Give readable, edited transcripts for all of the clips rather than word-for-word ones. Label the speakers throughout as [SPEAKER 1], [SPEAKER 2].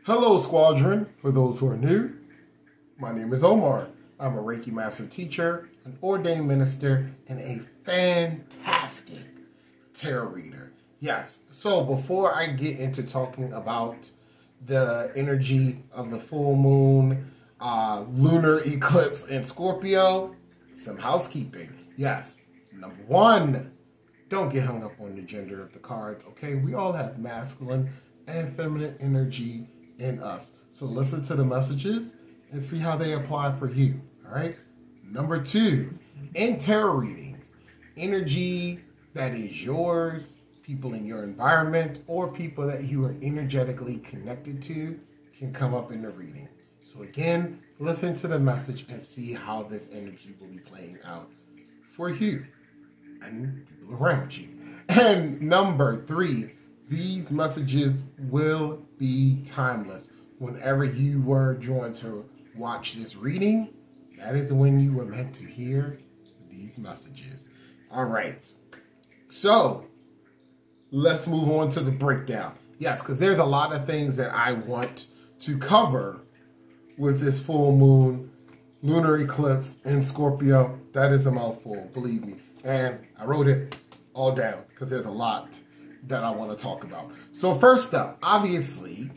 [SPEAKER 1] Hello, Squadron. For those who are new, my name is Omar. I'm a Reiki Master Teacher, an ordained minister, and a fantastic tarot reader. Yes, so before I get into talking about the energy of the full moon, lunar eclipse in Scorpio, some housekeeping. Yes, number one, don't get hung up on the gender of the cards, okay? We all have masculine and feminine energy in us. So listen to the messages and see how they apply for you, all right? Number two, in tarot readings, energy that is yours, people in your environment, or people that you are energetically connected to can come up in the reading. So again, listen to the message and see how this energy will be playing out for you and people around you. And number three, these messages will be timeless. Whenever you were drawn to watch this reading, that is when you were meant to hear these messages. All right. So let's move on to the breakdown. Yes, because there's a lot of things that I want to cover with this full moon, lunar eclipse in Scorpio. That is a mouthful, believe me. And I wrote it all down because there's a lot that I want to talk about. So first up, obviously,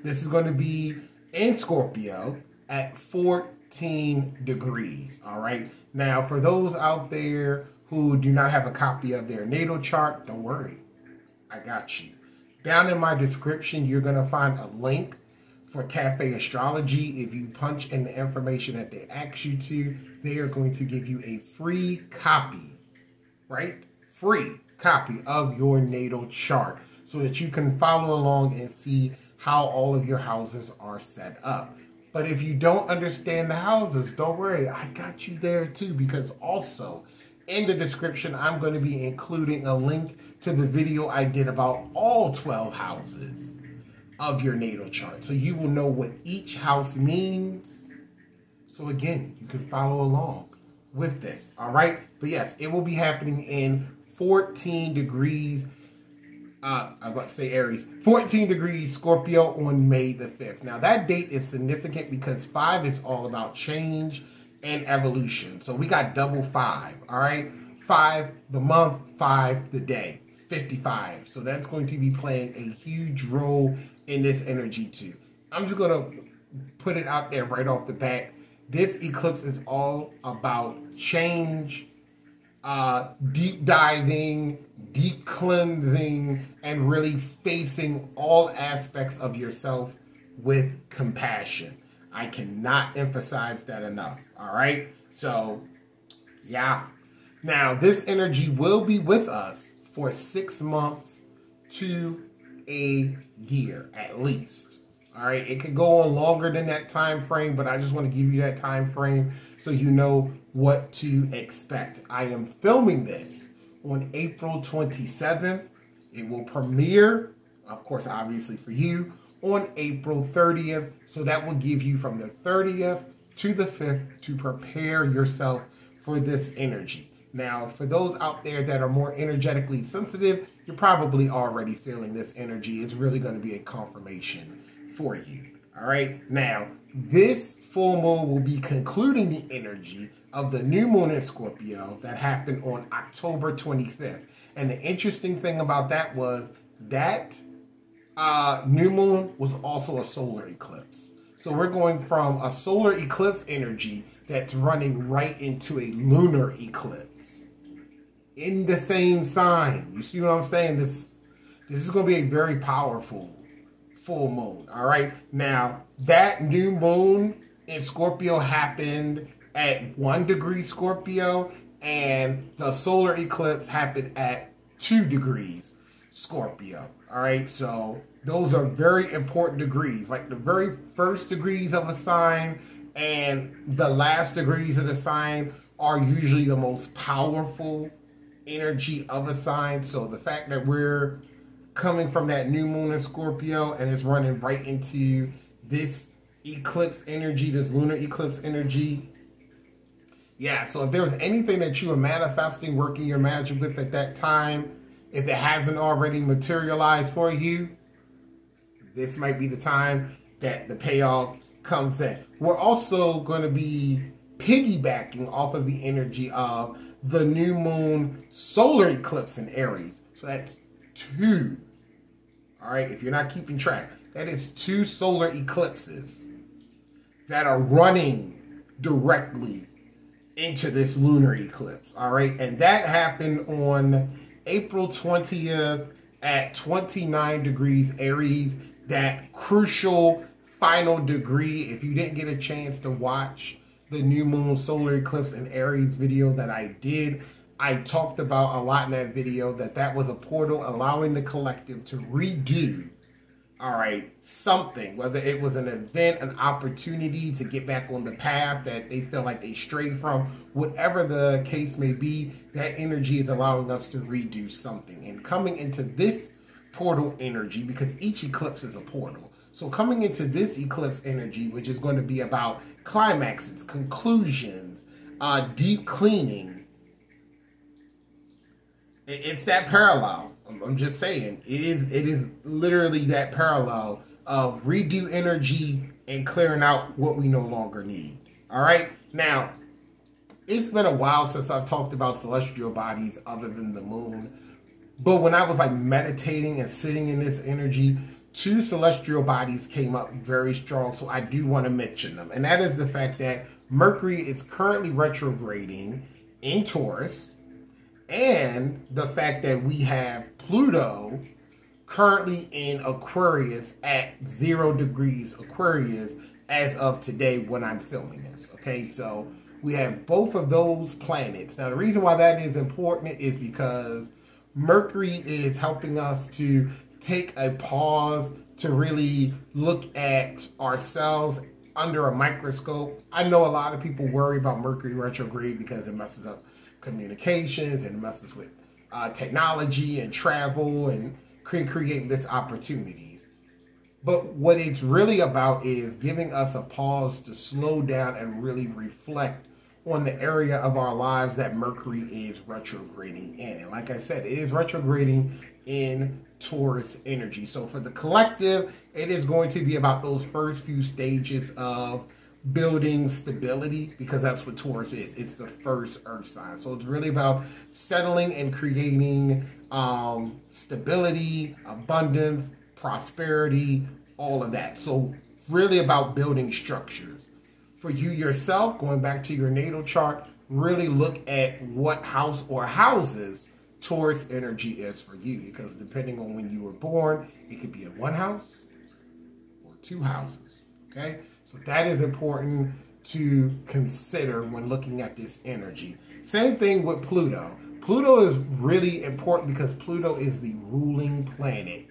[SPEAKER 1] this is going to be in Scorpio at 14 degrees, all right? Now, for those out there who do not have a copy of their natal chart, don't worry. I got you. Down in my description, you're going to find a link for Cafe Astrology. If you punch in the information that they ask you to, they are going to give you a free copy, right? Free copy of your natal chart so that you can follow along and see how all of your houses are set up. But if you don't understand the houses, don't worry, I got you there too, because also in the description, I'm going to be including a link to the video I did about all 12 houses of your natal chart. So you will know what each house means. So again, you can follow along with this, all right? But yes, it will be happening in 14 degrees, I was about to say Aries, 14 degrees Scorpio on May the 5th. Now that date is significant because 5 is all about change and evolution. So we got double 5, all right? 5 the month, 5 the day, 55. So that's going to be playing a huge role in this energy too. I'm just going to put it out there right off the bat. This eclipse is all about change, deep diving, deep cleansing, and really facing all aspects of yourself with compassion. I cannot emphasize that enough, all right? So, yeah. Now, this energy will be with us for 6 months to a year at least. All right, it could go on longer than that time frame, but I just want to give you that time frame so you know what to expect. I am filming this on April 27th. It will premiere, of course, obviously for you, on April 30th. So that will give you from the 30th to the 5th to prepare yourself for this energy. Now, for those out there that are more energetically sensitive, you're probably already feeling this energy. It's really going to be a confirmation for you. All right. Now, this full moon will be concluding the energy of the new moon in Scorpio that happened on October 25th. And the interesting thing about that was that new moon was also a solar eclipse. So we're going from a solar eclipse energy that's running right into a lunar eclipse in the same sign. You see what I'm saying? This is going to be a very powerful full moon, all right? Now, that new moon in Scorpio happened at 1 degree Scorpio, and the solar eclipse happened at 2 degrees Scorpio, all right? So those are very important degrees, like the very first degrees of a sign and the last degrees of the sign are usually the most powerful energy of a sign. So the fact that we're coming from that new moon in Scorpio and it's running right into this eclipse energy, this lunar eclipse energy. Yeah, so if there was anything that you were manifesting, working your magic with at that time, if it hasn't already materialized for you, this might be the time. that the payoff comes in. We're also going to be piggybacking off of the energy of the new moon solar eclipse in Aries. So that's 2. All right, if you're not keeping track, that is 2 solar eclipses that are running directly into this lunar eclipse. All right, and that happened on April 20th at 29 degrees Aries, that crucial final degree. If you didn't get a chance to watch the new moon solar eclipse in Aries video that I did, I talked about a lot in that video that was a portal allowing the collective to redo, all right, something, whether it was an event, an opportunity to get back on the path that they feel like they strayed from, whatever the case may be, that energy is allowing us to redo something. And coming into this portal energy, because each eclipse is a portal, so coming into this eclipse energy, which is going to be about climaxes, conclusions, deep cleaning, it's that parallel. I'm just saying, it is literally that parallel of redo energy and clearing out what we no longer need. All right, now it's been a while since I've talked about celestial bodies other than the moon, but when I was like meditating and sitting in this energy, 2 celestial bodies came up very strong, so I do want to mention them. And that is the fact that Mercury is currently retrograding in Taurus, and the fact that we have Pluto currently in Aquarius at 0 degrees Aquarius as of today when I'm filming this. Okay, so we have both of those planets. Now, the reason why that is important is because Mercury is helping us to take a pause to really look at ourselves under a microscope. I know a lot of people worry about Mercury retrograde because it messes up communications and it messes with technology and travel and creating missed opportunities. But what it's really about is giving us a pause to slow down and really reflect on the area of our lives that Mercury is retrograding in. And like I said, it is retrograding in Taurus energy. So for the collective, it is going to be about those first few stages of building stability, because that's what Taurus is. It's the first earth sign. So it's really about settling and creating stability, abundance, prosperity, all of that. So really about building structures. For you yourself, going back to your natal chart, really look at what house or houses Taurus energy is for you, because depending on when you were born, it could be in 1 house or 2 houses, okay? So that is important to consider when looking at this energy. Same thing with Pluto. Pluto is really important because Pluto is the ruling planet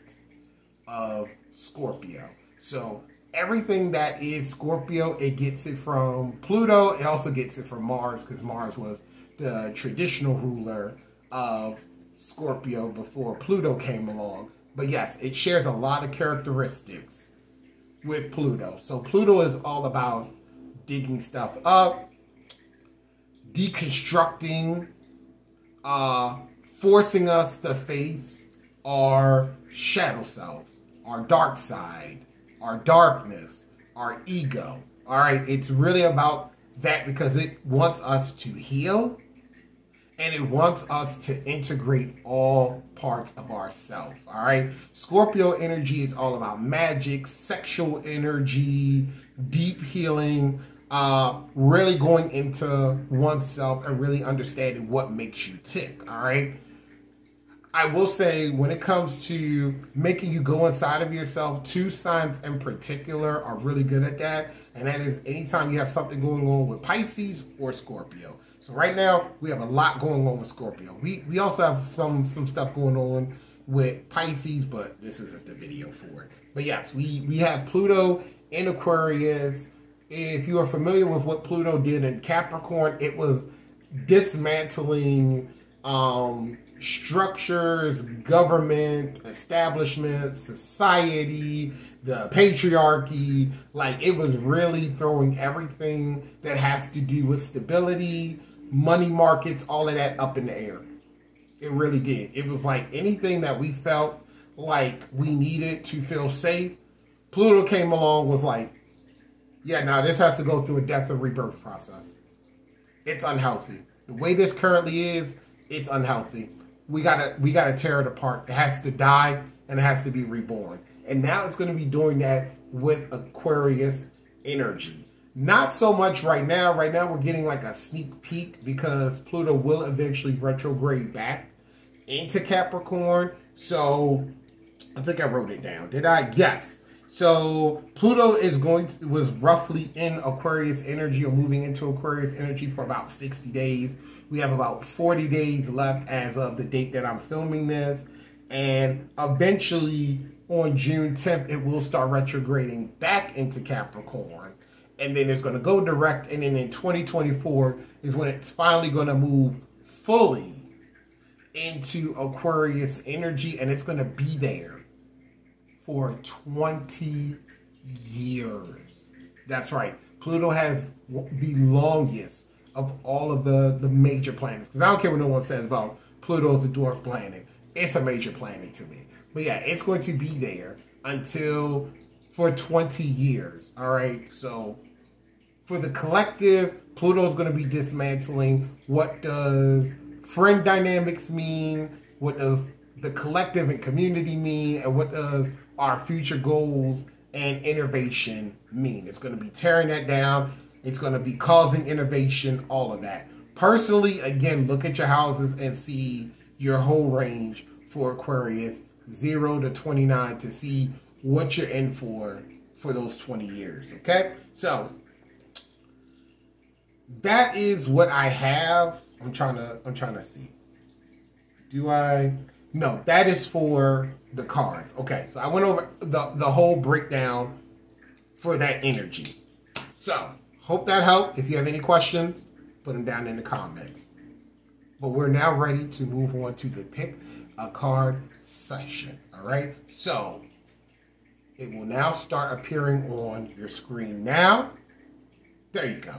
[SPEAKER 1] of Scorpio. So everything that is Scorpio, it gets it from Pluto. It also gets it from Mars, because Mars was the traditional ruler of Scorpio before Pluto came along. But yes, it shares a lot of characteristics with Pluto. So Pluto is all about digging stuff up, deconstructing, forcing us to face our shadow self, our dark side, our darkness, our ego. All right, it's really about that because it wants us to heal and it wants us to integrate all parts of ourselves. All right, Scorpio energy is all about magic, sexual energy, deep healing, really going into oneself and really understanding what makes you tick. All right, I will say when it comes to making you go inside of yourself, 2 signs in particular are really good at that. And that is anytime you have something going on with Pisces or Scorpio. So right now, we have a lot going on with Scorpio. We also have some stuff going on with Pisces, but this isn't the video for it. But yes, we have Pluto in Aquarius. If you are familiar with what Pluto did in Capricorn, it was dismantling structures, government, establishment, society, the patriarchy. Like, it was really throwing everything that has to do with stability, money markets, all of that up in the air. It really did. It was like anything that we felt like we needed to feel safe Pluto came along, was like, yeah, now this has to go through a death and rebirth process. It's unhealthy. The way this currently is, it's unhealthy. We gotta tear it apart. It has to die and it has to be reborn. And now it's going to be doing that with Aquarius energy. Not so much right now. Right now we're getting like a sneak peek because Pluto will eventually retrograde back into Capricorn. So I think I wrote it down. Did I? Yes. So Pluto was roughly in Aquarius energy or moving into Aquarius energy for about 60 days. We have about 40 days left as of the date that I'm filming this. And eventually on June 10th, it will start retrograding back into Capricorn. And then it's going to go direct. And then in 2024 is when it's finally going to move fully into Aquarius energy. And it's going to be there for 20 years. That's right. Pluto has the longest of all of the major planets. Because I don't care what no one says about Pluto as a dwarf planet. It's a major planet to me. But yeah, it's going to be there for 20 years. All right. So for the collective, Pluto is going to be dismantling what does friend dynamics mean, what does the collective and community mean, and what does our future goals and innovation mean. It's going to be tearing that down. It's going to be causing innovation, all of that. Personally, again, look at your houses and see your whole range for Aquarius, 0 to 29, to see what you're in for those 20 years, okay? So that is what I have. I'm trying to see. Do I? No, that is for the cards. Okay, so I went over the whole breakdown for that energy. So, hope that helped. If you have any questions, put them down in the comments. But we're now ready to move on to the pick a card session. All right, so it will now start appearing on your screen now. There you go.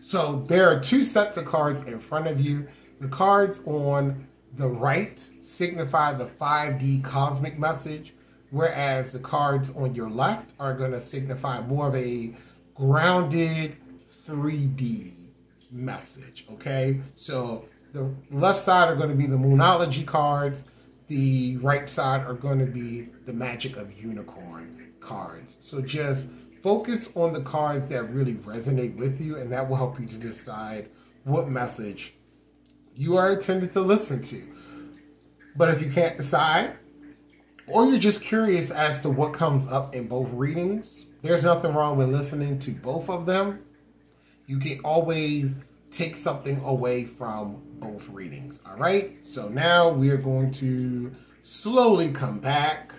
[SPEAKER 1] So there are two sets of cards in front of you. The cards on the right signify the 5D cosmic message, whereas the cards on your left are going to signify more of a grounded 3D message, okay? So the left side are going to be the Moonology cards. The right side are going to be the Magic of Unicorn cards. So just focus on the cards that really resonate with you, and that will help you to decide what message you are intended to listen to. But if you can't decide, or you're just curious as to what comes up in both readings, there's nothing wrong with listening to both of them. You can always take something away from both readings, all right? So now we are going to slowly come back.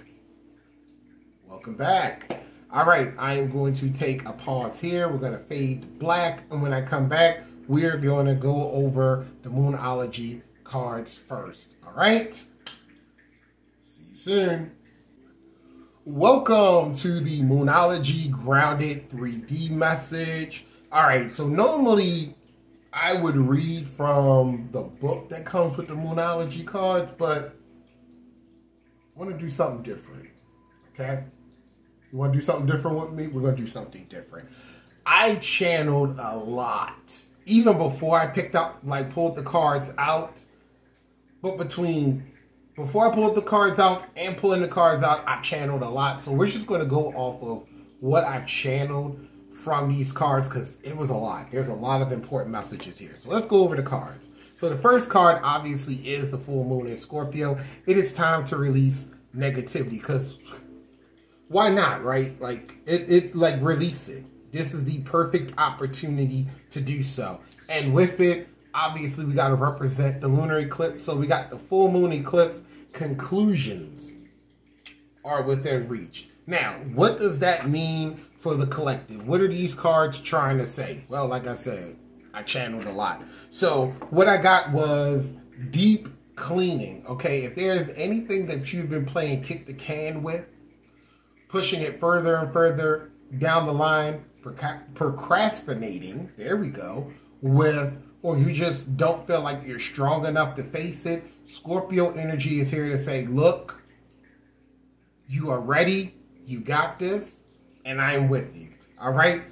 [SPEAKER 1] Welcome back. All right, I am going to take a pause here. We're going to fade to black, and when I come back, we're going to go over the Moonology cards first, all right? See you soon. Welcome to the Moonology Grounded 3D message. All right, so normally I would read from the book that comes with the Moonology cards, but I want to do something different, okay? You want to do something different with me? We're going to do something different. I channeled a lot, even before I pulled the cards out. But before I pulled the cards out and pulling the cards out, I channeled a lot. So we're just going to go off of what I channeled from these cards because it was a lot. There's a lot of important messages here. So let's go over the cards. So the first card obviously is the full moon in Scorpio. It is time to release negativity because why not, right? Like release it. This is the perfect opportunity to do so. And with it, obviously we got to represent the lunar eclipse. So we got the full moon eclipse. Conclusions are within reach. Now, what does that mean for the collective? What are these cards trying to say? Well, like I said, I channeled a lot. So what I got was deep cleaning, okay? If there's anything that you've been playing kick the can with, pushing it further and further down the line, procrastinating, there we go, or you just don't feel like you're strong enough to face it, Scorpio energy is here to say, look, you are ready, you got this, and I am with you. All right.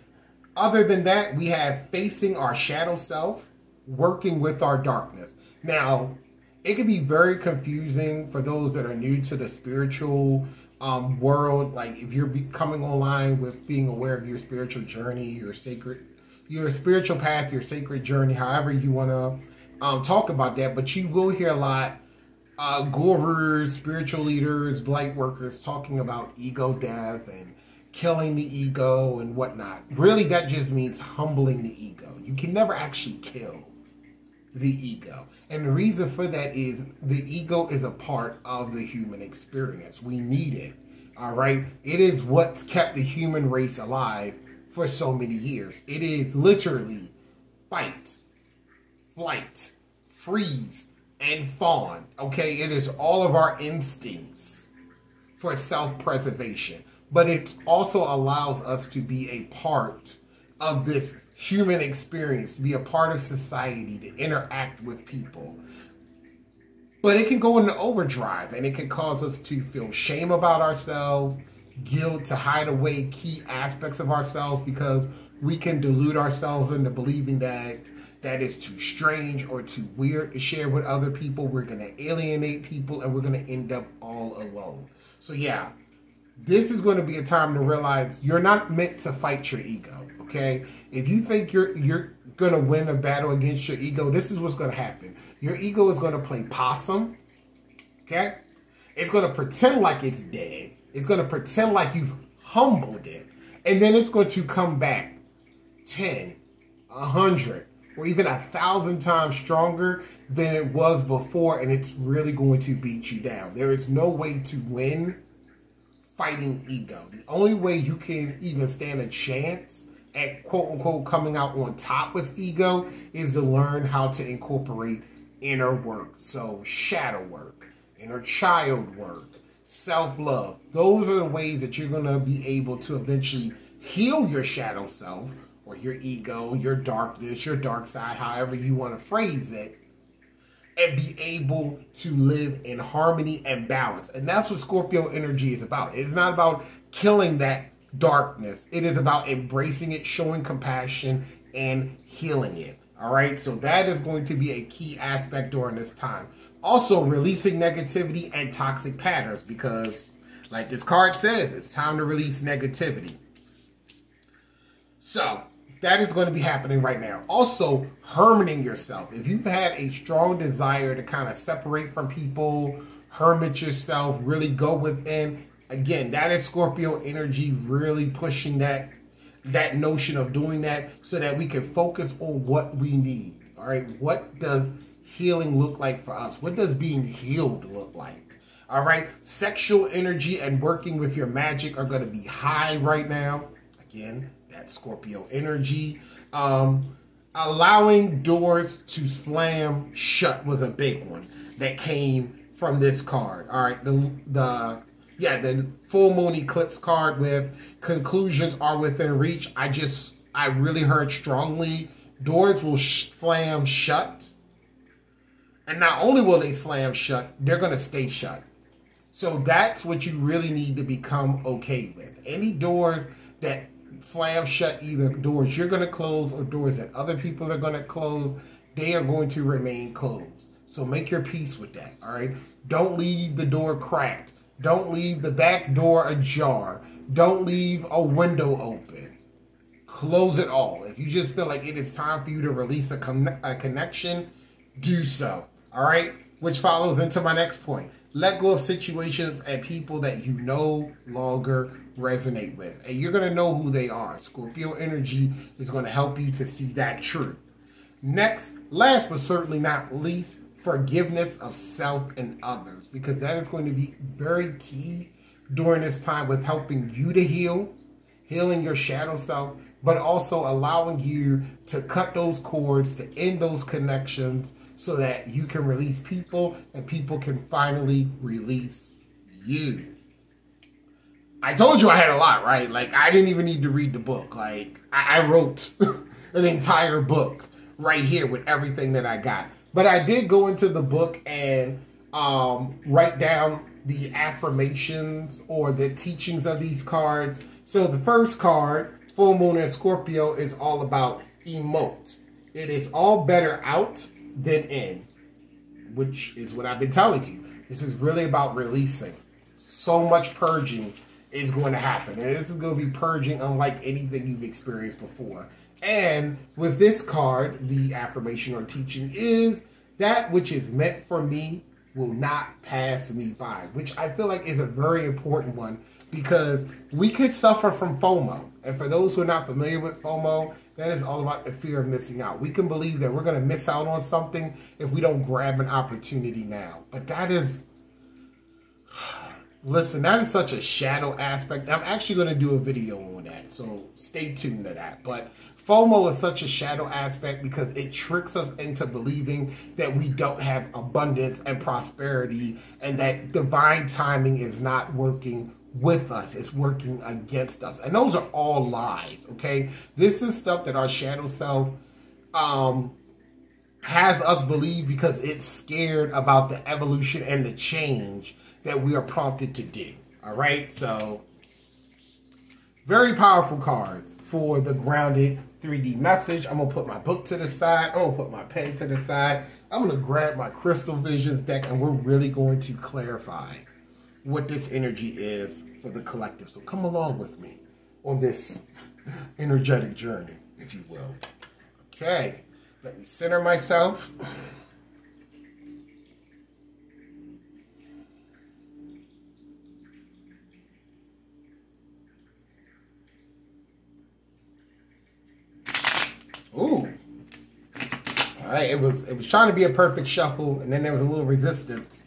[SPEAKER 1] Other than that, we have facing our shadow self, working with our darkness. Now, it can be very confusing for those that are new to the spiritual world. Like if you're coming online with being aware of your spiritual journey, your spiritual path, your sacred journey, however you want to talk about that. But you will hear a lot gurus, spiritual leaders, light workers talking about ego death and killing the ego and whatnot. Really, that just means humbling the ego. You can never actually kill the ego. And the reason for that is the ego is a part of the human experience. We need it. All right. It is what's kept the human race alive for so many years. It is literally fight, flight, freeze, and fawn. Okay. It is all of our instincts for self-preservation. But it also allows us to be a part of this human experience, to be a part of society, to interact with people. But it can go into overdrive, and it can cause us to feel shame about ourselves, guilt, to hide away key aspects of ourselves, because we can delude ourselves into believing that that is too strange or too weird to share with other people. We're going to alienate people, and we're going to end up all alone. So yeah, this is going to be a time to realize you're not meant to fight your ego, okay? If you think you're going to win a battle against your ego, this is what's going to happen. Your ego is going to play possum, okay? It's going to pretend like it's dead. It's going to pretend like you've humbled it. And then it's going to come back 10, 100, or even 1,000 times stronger than it was before, and it's really going to beat you down. There is no way to win fighting ego. The only way you can even stand a chance at quote-unquote coming out on top with ego is to learn how to incorporate inner work. So shadow work, inner child work, self-love. Those are the ways that you're going to be able to eventually heal your shadow self, or your ego, your darkness, your dark side, however you want to phrase it, and be able to live in harmony and balance. And that's what Scorpio energy is about. It's not about killing that darkness. It is about embracing it, showing compassion, and healing it. All right? So that is going to be a key aspect during this time. Also, releasing negativity and toxic patterns, because like this card says, it's time to release negativity. So that is going to be happening right now. Also, hermiting yourself. If you've had a strong desire to kind of separate from people, hermit yourself, really go within, again, that is Scorpio energy really pushing that notion of doing that so that we can focus on what we need. All right, what does healing look like for us? What does being healed look like? All right, sexual energy and working with your magic are going to be high right now. Again, that's Scorpio energy. Allowing doors to slam shut was a big one that came from this card. All right, the full moon eclipse card with conclusions are within reach. I really heard strongly doors will slam shut. And not only will they slam shut, they're going to stay shut. So that's what you really need to become okay with. Any doors that slam shut, either doors you're going to close or doors that other people are going to close, they are going to remain closed. So make your peace with that, all right? Don't leave the door cracked. Don't leave the back door ajar. Don't leave a window open. Close it all. If you just feel like it is time for you to release a connection, do so, all right? Which follows into my next point. Let go of situations and people that you no longer resonate with. And you're going to know who they are. Scorpio energy is going to help you to see that truth. Next, last but certainly not least, forgiveness of self and others. Because that is going to be very key during this time with helping you to heal, healing your shadow self, but also allowing you to cut those cords, to end those connections, so that you can release people and people can finally release you. I told you I had a lot, right? Like, I didn't even need to read the book. Like, I wrote an entire book right here with everything that I got. But I did go into the book and write down the affirmations or the teachings of these cards So the first card, Full Moon in Scorpio, is all about emote. It is all better out than in, which is what I've been telling you. This is really about releasing. So much purging is going to happen. And this is going to be purging unlike anything you've experienced before. And with this card, the affirmation or teaching is, that which is meant for me will not pass me by, which I feel like is a very important one, because we could suffer from FOMO. And for those who are not familiar with FOMO, that is all about the fear of missing out. We can believe that we're going to miss out on something if we don't grab an opportunity now. But that is, listen, that is such a shadow aspect. I'm actually going to do a video on that, so stay tuned to that. But FOMO is such a shadow aspect because it tricks us into believing that we don't have abundance and prosperity and that divine timing is not working with us. It's working against us. And those are all lies, okay? This is stuff that our shadow self has us believe because it's scared about the evolution and the change that we are prompted to do, all right? So, very powerful cards for the grounded 3D message. I'm going to put my book to the side. I'm going to put my pen to the side. I'm going to grab my Crystal Visions deck, and we're really going to clarify what this energy is for the collective. So come along with me on this energetic journey, if you will. Okay, let me center myself. Ooh. All right, it was trying to be a perfect shuffle, and then there was a little resistance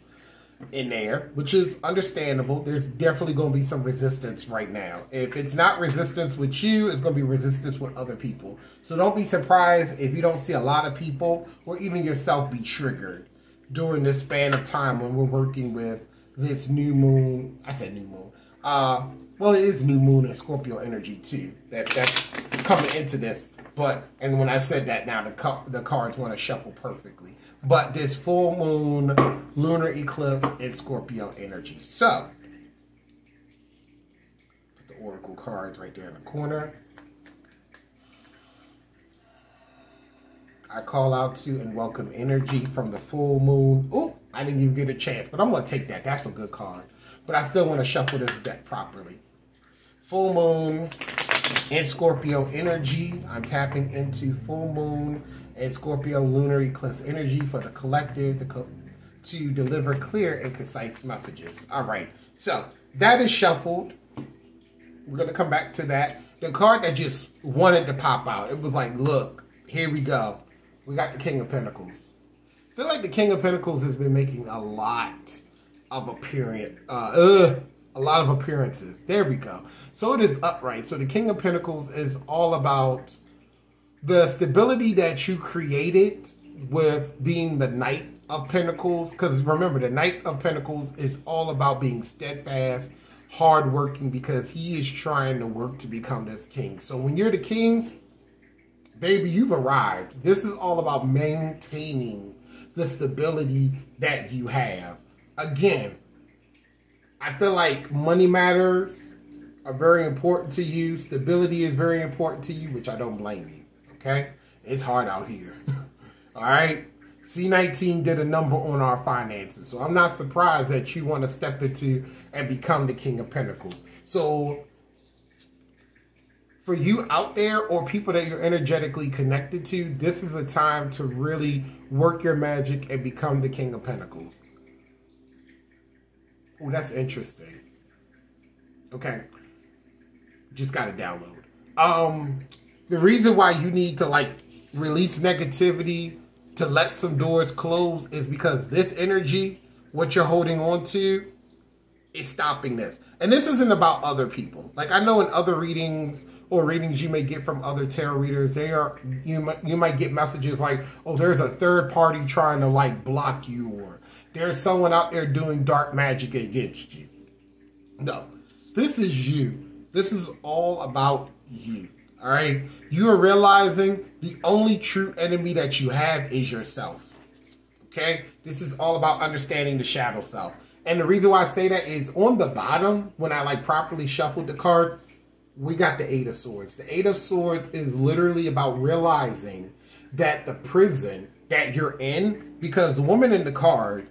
[SPEAKER 1] in there, which is understandable. There's definitely going to be some resistance right now. If it's not resistance with you, it's going to be resistance with other people. So don't be surprised if you don't see a lot of people or even yourself be triggered during this span of time when we're working with this new moon. I said new moon. Well, it is new moon and Scorpio energy too. That's coming into this. But, and when I said that now, the cards want to shuffle perfectly. But this full moon, lunar eclipse, and Scorpio energy. So, put the oracle cards right there in the corner. I call out to and welcome energy from the full moon. Oh, I didn't even get a chance, but I'm going to take that. That's a good card. But I still want to shuffle this deck properly. Full moon and Scorpio energy. I'm tapping into full moon and Scorpio lunar eclipse energy for the collective to deliver clear and concise messages. All right, so that is shuffled. We're going to come back to that. The card that just wanted to pop out, it was like, look, here we go. We got the King of Pentacles. I feel like the King of Pentacles has been making a lot of appearances. There we go. So it is upright. So the King of Pentacles is all about the stability that you created with being the Knight of Pentacles. Because remember, the Knight of Pentacles is all about being steadfast, hardworking, because he is trying to work to become this king. So when you're the king, baby, you've arrived. This is all about maintaining the stability that you have. Again, I feel like money matters are very important to you. Stability is very important to you, which I don't blame you, okay? It's hard out here, all right? C19 did a number on our finances, so I'm not surprised that you want to step into and become the King of Pentacles. So for you out there or people that you're energetically connected to, this is a time to really work your magic and become the King of Pentacles. Oh, that's interesting. Okay. Just got to download. The reason why you need to like release negativity to let some doors close is because this energy, what you're holding on to, is stopping this. And this isn't about other people. Like I know in other readings or readings you may get from other tarot readers, you might get messages like, oh, there's a third party trying to like block you, or there's someone out there doing dark magic against you. No, this is you. This is all about you. All right. You are realizing the only true enemy that you have is yourself. Okay. This is all about understanding the shadow self. And the reason why I say that is on the bottom, when I like properly shuffled the cards, we got the Eight of Swords. The Eight of Swords is literally about realizing that the prison that you're in, because the woman in the card,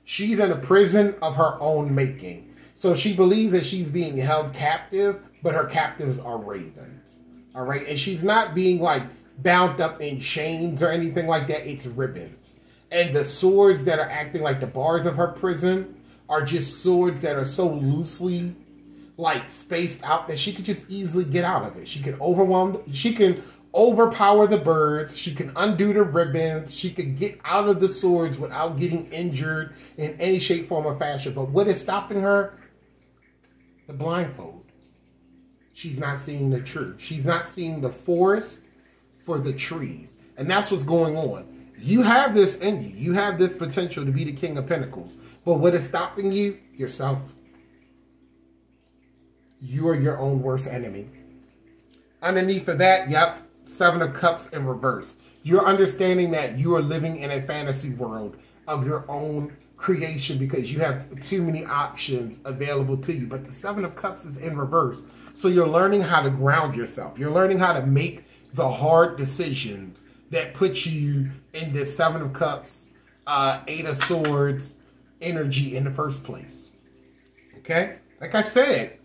[SPEAKER 1] she's in a prison of her own making. So she believes that she's being held captive, but her captives are ravens. All right? And she's not being like bound up in chains or anything like that. It's ribbons. And the swords that are acting like the bars of her prison are just swords that are so loosely like spaced out that she could just easily get out of it. She can overpower the birds. She can undo the ribbons. She can get out of the swords without getting injured in any shape, form, or fashion. But what is stopping her? The blindfold. She's not seeing the truth. She's not seeing the forest for the trees. And that's what's going on. You have this in you. You have this potential to be the King of Pentacles. But what is stopping you? Yourself. You are your own worst enemy. Underneath of that, yep, Seven of Cups in reverse. You're understanding that you are living in a fantasy world of your own creation because you have too many options available to you. But the Seven of Cups is in reverse. So you're learning how to ground yourself. You're learning how to make the hard decisions that put you in this Seven of Cups, Eight of Swords energy in the first place. Okay? Like I said,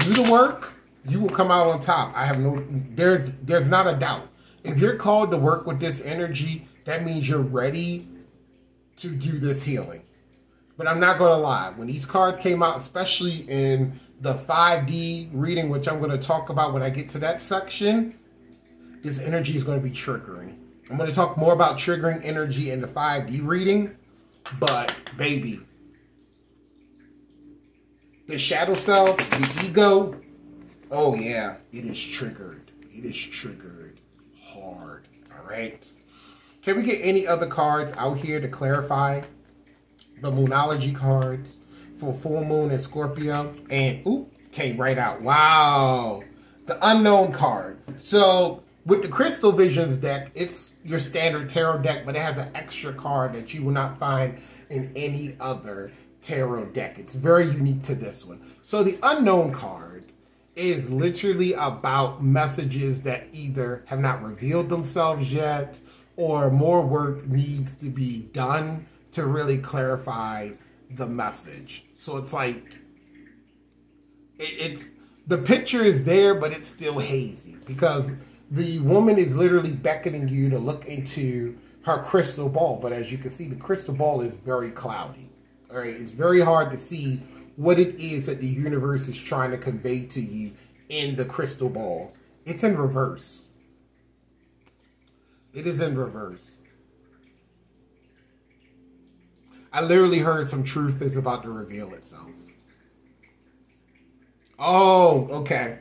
[SPEAKER 1] do the work, you will come out on top. I have no, there's not a doubt. If you're called to work with this energy, that means you're ready to do this healing. But I'm not going to lie. When these cards came out, especially in the 5D reading, which I'm going to talk about when I get to that section, this energy is going to be triggering. I'm going to talk more about triggering energy in the 5D reading. But, baby, the shadow self, the ego, oh yeah, it is triggered. It is triggered hard, all right? Can we get any other cards out here to clarify the Moonology cards for full moon and Scorpio? And, ooh, came right out. Wow. The unknown card. So, with the Crystal Visions deck, it's your standard tarot deck, but it has an extra card that you will not find in any other tarot deck. It's very unique to this one. So the unknown card is literally about messages that either have not revealed themselves yet or more work needs to be done to really clarify the message. So it's like, it's the picture is there, but it's still hazy because the woman is literally beckoning you to look into her crystal ball. But as you can see, the crystal ball is very cloudy. All right, it's very hard to see what it is that the universe is trying to convey to you in the crystal ball. It's in reverse. It is in reverse. I literally heard some truth is about to reveal itself. Oh, okay.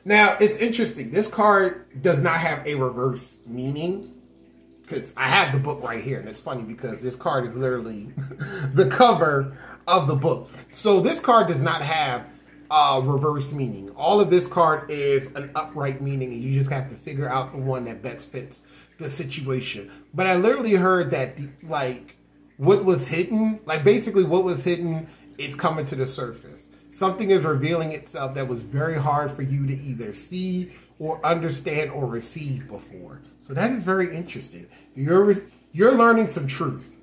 [SPEAKER 1] Now, it's interesting. This card does not have a reverse meaning because I have the book right here. And it's funny because this card is literally the cover of the book. So this card does not have a reverse meaning. All of this card is an upright meaning. And you just have to figure out the one that best fits the situation. But I literally heard that, what was hidden, basically what was hidden is coming to the surface. Something is revealing itself that was very hard for you to either see or understand or receive before. So that is very interesting. You're learning some truth.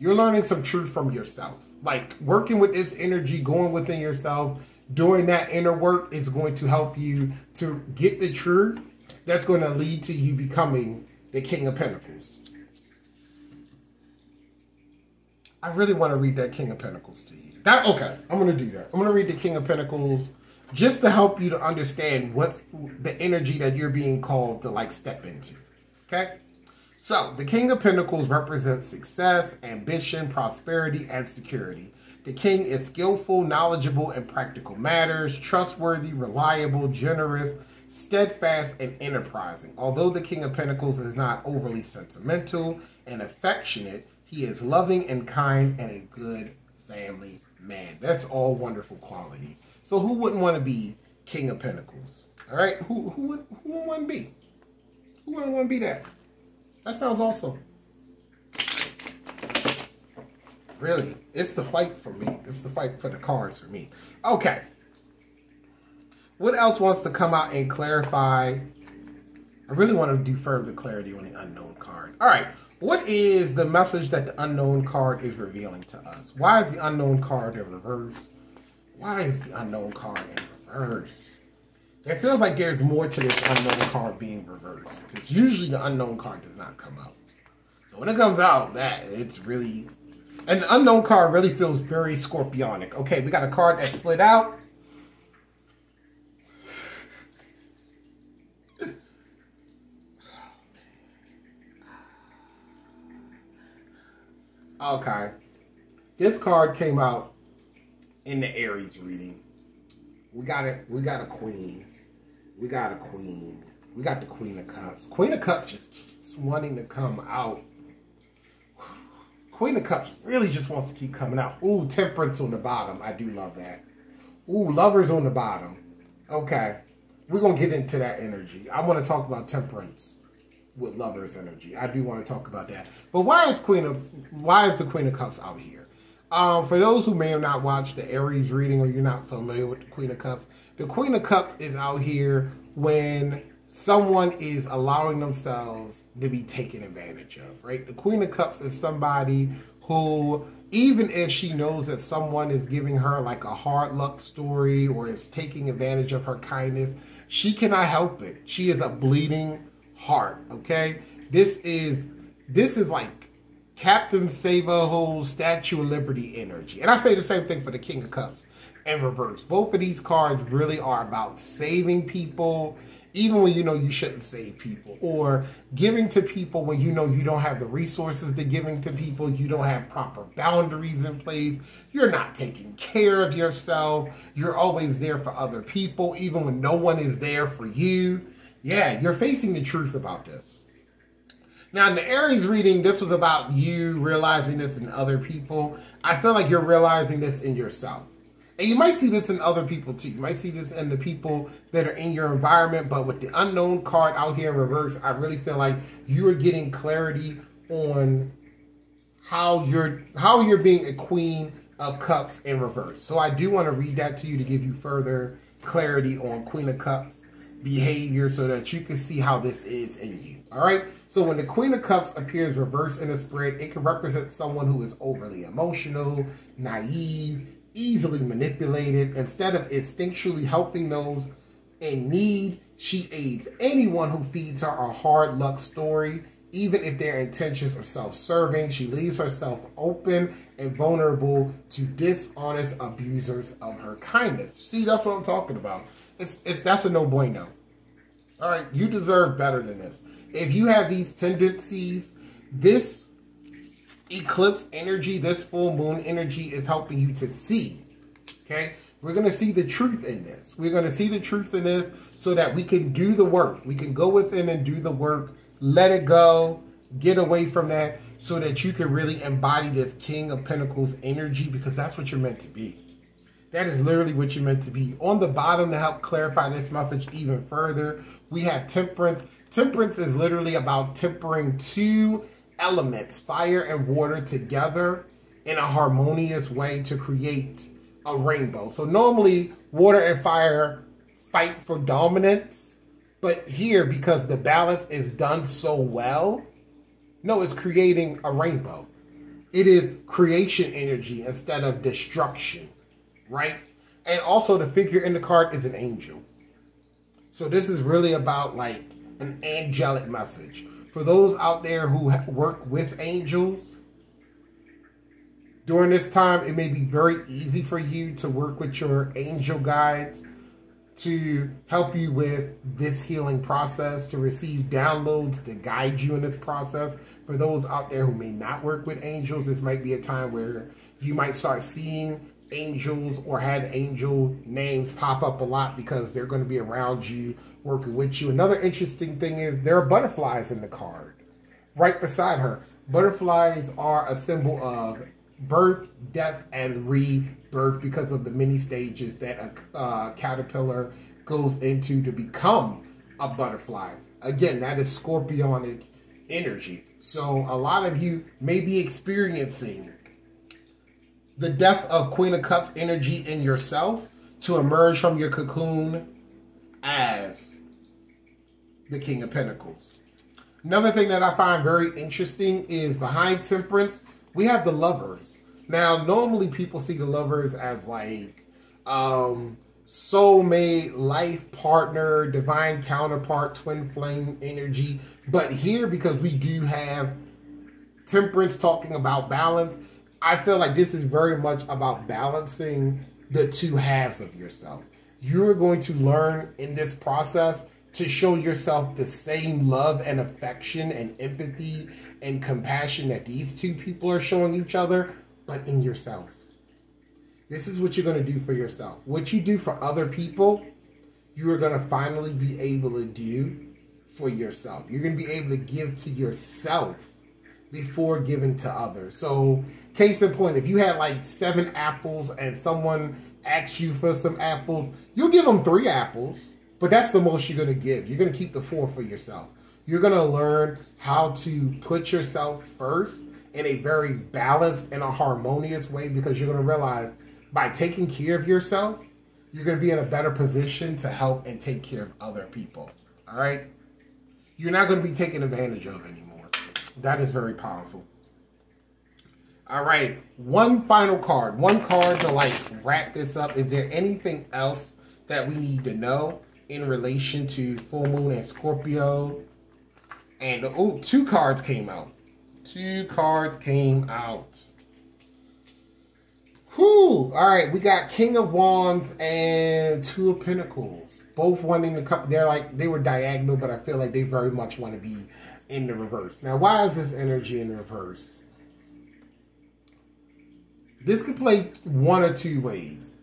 [SPEAKER 1] You're learning some truth from yourself. Like working with this energy, going within yourself, doing that inner work is going to help you to get the truth that's going to lead to you becoming the King of Pentacles. I really want to read that King of Pentacles to you. Okay, I'm going to do that. I'm going to read the King of Pentacles just to help you to understand what's the energy that you're being called to step into. Okay? So, the King of Pentacles represents success, ambition, prosperity, and security. The King is skillful, knowledgeable in practical matters, trustworthy, reliable, generous, steadfast, and enterprising. Although the King of Pentacles is not overly sentimental and affectionate, he is loving and kind and a good family man. That's all wonderful qualities. So who wouldn't want to be King of Pentacles? All right? Who wouldn't want to be? Who wouldn't want to be that? That sounds awesome. Really, it's the fight for me. It's the fight for the cards for me. Okay. What else wants to come out and clarify? I really want to do further clarity on the unknown card. All right. What is the message that the unknown card is revealing to us? Why is the unknown card in reverse? Why is the unknown card in reverse? It feels like there's more to this unknown card being reversed, because usually the unknown card does not come out. So when it comes out, it's really... And the unknown card really feels very scorpionic. Okay, we got a card that slid out. Okay. This card came out in the Aries reading. We got a queen. We got a queen. We got the Queen of Cups. Queen of Cups just keeps wanting to come out. Queen of Cups really just wants to keep coming out. Ooh, Temperance on the bottom. I do love that. Ooh, Lovers on the bottom. Okay. We're going to get into that energy. I want to talk about Temperance with Lovers energy. I do want to talk about that. But why is the Queen of Cups out here? For those who may have not watched the Aries reading, or you're not familiar with the Queen of Cups is out here when someone is allowing themselves to be taken advantage of, right? The Queen of Cups is somebody who, even if she knows that someone is giving her like a hard luck story or is taking advantage of her kindness, she cannot help it. She is a bleeding heart, okay? This is like Captain Save-A-Hole Statue of Liberty energy. And I say the same thing for the King of Cups in reverse. Both of these cards really are about saving people, even when you know you shouldn't save people, or giving to people when you know you don't have the resources to giving to people, you don't have proper boundaries in place, you're not taking care of yourself, you're always there for other people, even when no one is there for you. Yeah, you're facing the truth about this. Now, in the Aries reading, this was about you realizing this in other people. I feel like you're realizing this in yourself. And you might see this in other people too. You might see this in the people that are in your environment. But with the unknown card out here in reverse, I really feel like you are getting clarity on how you're being a Queen of Cups in reverse. So I do want to read that to you to give you further clarity on Queen of Cups behavior so that you can see how this is in you. All right. So when the Queen of Cups appears reversed in a spread, it can represent someone who is overly emotional, naive, easily manipulated. Instead of instinctually helping those in need, she aids anyone who feeds her a hard luck story, even if their intentions are self-serving. She leaves herself open and vulnerable to dishonest abusers of her kindness. See, that's what I'm talking about. That's a no bueno. All right, you deserve better than this. If you have these tendencies, this eclipse energy, this full moon energy is helping you to see, okay? We're going to see the truth in this. We're going to see the truth in this so that we can do the work. We can go within and do the work, let it go, get away from that so that you can really embody this King of Pentacles energy, because that's what you're meant to be. That is literally what you're meant to be. On the bottom, to help clarify this message even further, we have Temperance. Temperance is literally about tempering two elements, fire and water, together in a harmonious way to create a rainbow. So normally water and fire fight for dominance, but here, because the balance is done so well, no, it's creating a rainbow. It is creation energy instead of destruction, right? And also the figure in the card is an angel. So this is really about like an angelic message. For those out there who work with angels, during this time, it may be very easy for you to work with your angel guides to help you with this healing process, to receive downloads to guide you in this process. For those out there who may not work with angels, this might be a time where you might start seeing angels or have angel names pop up a lot because they're going to be around you, working with you. Another interesting thing is there are butterflies in the card right beside her. Butterflies are a symbol of birth, death, and rebirth because of the many stages that a caterpillar goes into to become a butterfly. Again, that is scorpionic energy. So a lot of you may be experiencing the death of Queen of Cups energy in yourself to emerge from your cocoon as the King of Pentacles. Another thing that I find very interesting is behind Temperance, we have the Lovers. Now, normally people see the Lovers as like soulmate, life partner, divine counterpart, twin flame energy. But here, because we do have Temperance talking about balance, I feel like this is very much about balancing the two halves of yourself. You're going to learn in this process to show yourself the same love and affection and empathy and compassion that these two people are showing each other, but in yourself. This is what you're going to do for yourself. What you do for other people, you are going to finally be able to do for yourself. You're going to be able to give to yourself before giving to others. So, case in point, if you had like 7 apples and someone asks you for some apples, you'll give them 3 apples, but that's the most you're going to give. You're going to keep the 4 for yourself. You're going to learn how to put yourself first in a very balanced and a harmonious way, because you're going to realize by taking care of yourself, you're going to be in a better position to help and take care of other people. All right? You're not going to be taken advantage of anymore. That is very powerful. All right. One final card. One card to like wrap this up. Is there anything else that we need to know in relation to full moon and Scorpio? And, oh, 2 cards came out. 2 cards came out. Whew. All right. We got King of Wands and 2 of Pentacles. Both wanting to come. They were diagonal, but I feel like they very much want to be in the reverse. Now, why is this energy in reverse? This could play one or 2 ways.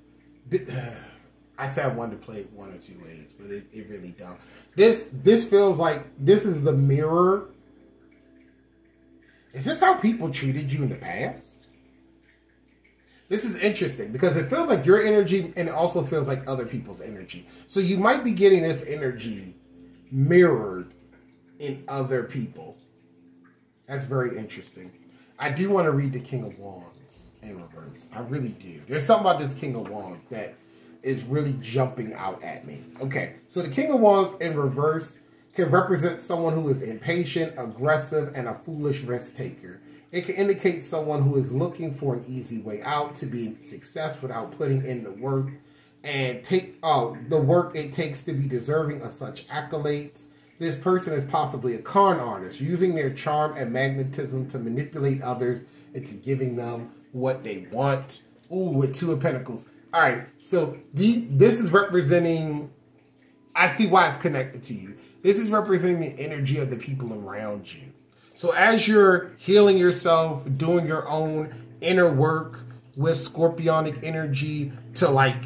[SPEAKER 1] I said I wanted to play it 1 or 2 ways, but it really don't. This feels like this is the mirror. Is this how people treated you in the past? This is interesting because it feels like your energy, and it also feels like other people's energy. So you might be getting this energy mirrored in other people. That's very interesting. I do want to read the King of Wands in reverse. I really do. There's something about this King of Wands that is really jumping out at me. Okay, so the King of Wands in reverse can represent someone who is impatient, aggressive, and a foolish risk taker. It can indicate someone who is looking for an easy way out to be success without putting in the work and take the work it takes to be deserving of such accolades. This person is possibly a con artist, using their charm and magnetism to manipulate others into giving them what they want. Ooh, with 2 of Pentacles. All right, so this is representing, I see why it's connected to you. This is representing the energy of the people around you. So as you're healing yourself, doing your own inner work with scorpionic energy to like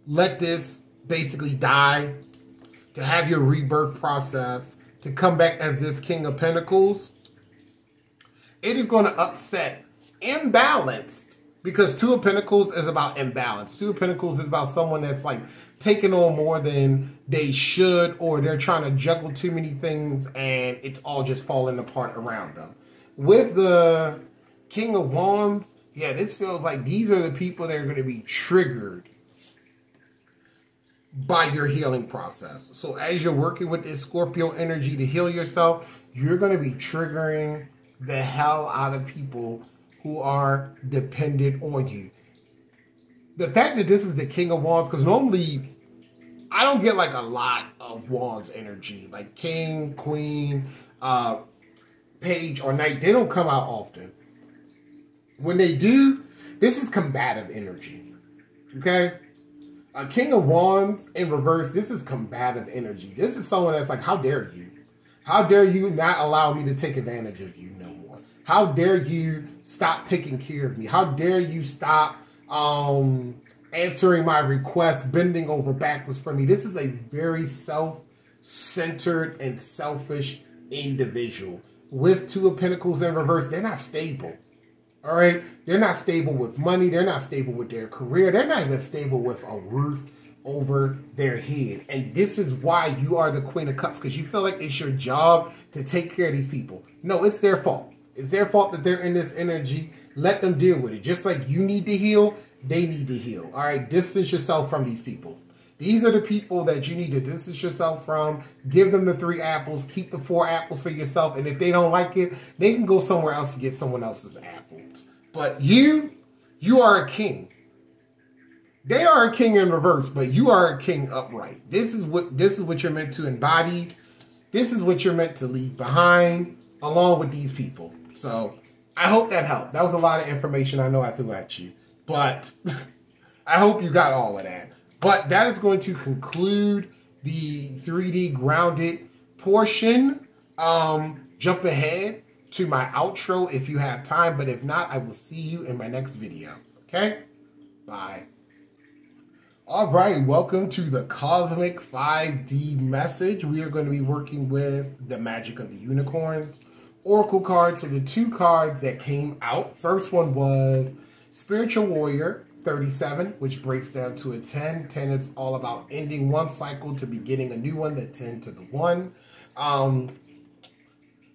[SPEAKER 1] let this basically die, to have your rebirth process, to come back as this King of Pentacles, it is going to upset imbalanced, because 2 of Pentacles is about imbalance. 2 of Pentacles is about someone that's like taking on more than they should, or they're trying to juggle too many things and it's all just falling apart around them. With the King of Wands, yeah, this feels like these are the people that are going to be triggered by your healing process. So as you're working with this Scorpio energy to heal yourself, you're going to be triggering the hell out of people who are dependent on you. The fact that this is the King of Wands, because normally I don't get like a lot of Wands energy, like King, Queen, Page, or Knight. They don't come out often. When they do, this is combative energy. Okay? A King of Wands in reverse, this is combative energy. This is someone that's like, how dare you? How dare you not allow me to take advantage of you no more? How dare you stop taking care of me? How dare you stop answering my requests, bending over backwards for me? This is a very self-centered and selfish individual. With 2 of Pentacles in reverse, they're not stable. All right? They're not stable with money. They're not stable with their career. They're not even stable with a roof over their head. And this is why you are the Queen of Cups, because you feel like it's your job to take care of these people. No, it's their fault. It's their fault that they're in this energy. Let them deal with it. Just like you need to heal, they need to heal. All right? Distance yourself from these people. These are the people that you need to distance yourself from. Give them the 3 apples. Keep the 4 apples for yourself. And if they don't like it, they can go somewhere else and get someone else's apples. But you are a king. They are a king in reverse, but you are a king upright. This is what you're meant to embody. This is what you're meant to leave behind, along with these people. So I hope that helped. That was a lot of information I know I threw at you, but I hope you got all of that. But that is going to conclude the 3D grounded portion. Jump ahead to my outro if you have time, but if not, I will see you in my next video. Okay? Bye. All right, welcome to the Cosmic 5D message. We are going to be working with the Magic of the Unicorns Oracle cards. So the 2 cards that came out, first one was Spiritual Warrior 37, which breaks down to a 10. 10 is all about ending one cycle to beginning a new one, the 10 to the 1.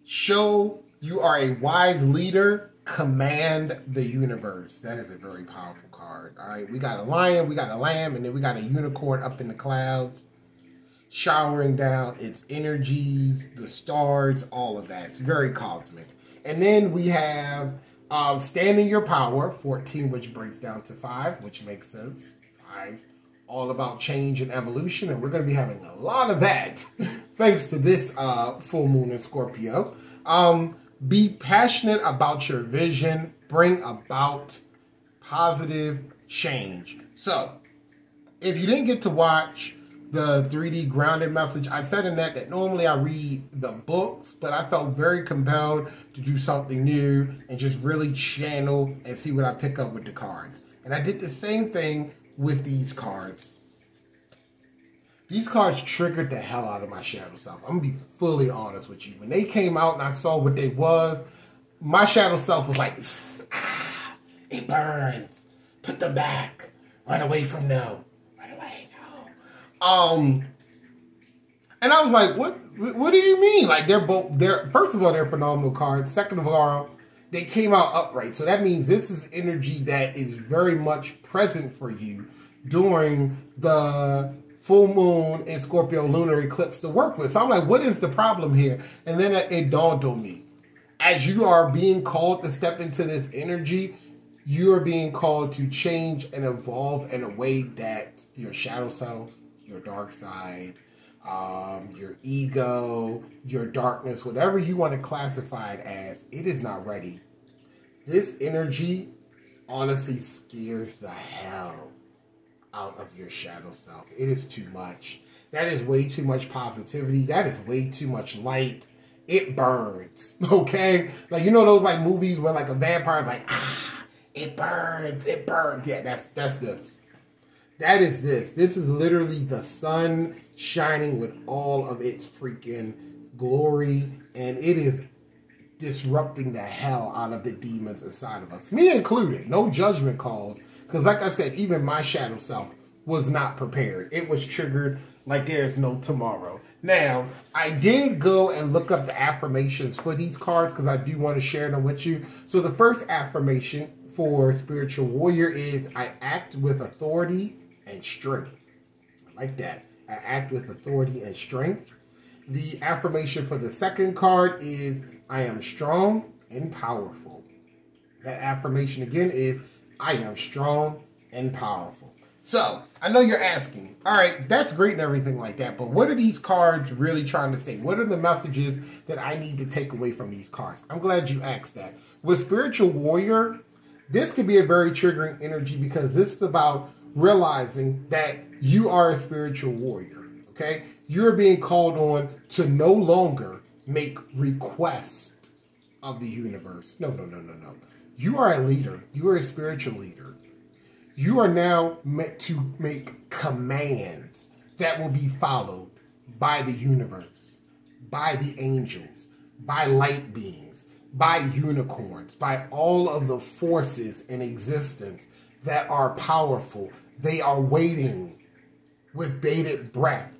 [SPEAKER 1] Show you are a wise leader. Command the universe. That is a very powerful card. All right, we got a lion, we got a lamb, and then we got a unicorn up in the clouds, showering down its energies, the stars, all of that. It's very cosmic. And then we have Stand in Your Power, 14, which breaks down to 5, which makes sense. 5, all about change and evolution, and we're going to be having a lot of that thanks to this full moon in Scorpio. Be passionate about your vision. Bring about positive change. So, if you didn't get to watch the 3D grounded message, I said in that normally I read the books, but I felt very compelled to do something new and just really channel and see what I pick up with the cards. And I did the same thing with these cards. These cards triggered the hell out of my shadow self. I'm going to be fully honest with you. When they came out and I saw what they was, my shadow self was like, it burns. Put them back. Run away from them. Run away, no. And I was like, what do you mean? Like, first of all, they're phenomenal cards. Second of all, they came out upright. So that means this is energy that is very much present for you during the full moon and Scorpio lunar eclipse to work with. So I'm like, what is the problem here? And then it dawned on me. As you are being called to step into this energy, you are being called to change and evolve in a way that your shadow self, your dark side, your ego, your darkness, whatever you want to classify it as, it is not ready. This energy honestly scares the hell out of your shadow self. It is too much. That is way too much positivity. That is way too much light. It burns. Okay? Like, you know those like movies where like a vampire's like, it burns. It burns. Yeah, that's this. That is this. This is literally the sun shining with all of its freaking glory, and it is disrupting the hell out of the demons inside of us. Me included. No judgment calls. Because like I said, even my shadow self was not prepared. It was triggered like there's no tomorrow. Now, I did go and look up the affirmations for these cards because I do want to share them with you. So the first affirmation for Spiritual Warrior is, I act with authority and strength. I like that. I act with authority and strength. The affirmation for the second card is, I am strong and powerful. That affirmation again is, I am strong and powerful. So, I know you're asking, all right, that's great and everything like that, but what are these cards really trying to say? What are the messages that I need to take away from these cards? I'm glad you asked that. With Spiritual Warrior, this could be a very triggering energy because this is about realizing that you are a spiritual warrior, okay? You're being called on to no longer make requests of the universe. No. You are a leader. You are a spiritual leader. You are now meant to make commands that will be followed by the universe, by the angels, by light beings, by unicorns, by all of the forces in existence that are powerful. They are waiting with bated breath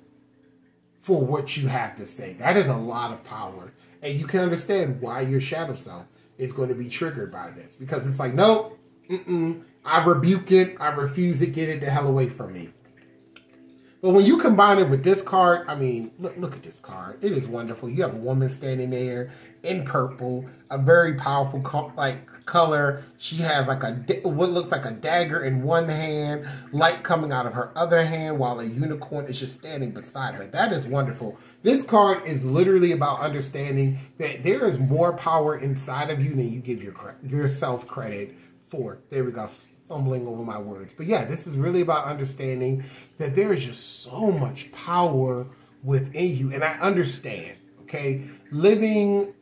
[SPEAKER 1] for what you have to say. That is a lot of power. And you can understand why your shadow self is going to be triggered by this. Because it's like, nope, I rebuke it. I refuse it. Get it the hell away from me. But when you combine it with this card, I mean, look at this card. It is wonderful. You have a woman standing there in purple, a very powerful color. She has like what looks like a dagger in one hand, light coming out of her other hand, while a unicorn is just standing beside her. That is wonderful. This card is literally about understanding that there is more power inside of you than you give yourself credit for. There we go. Fumbling over my words. But yeah, this is really about understanding that there is just so much power within you. And I understand, okay? Living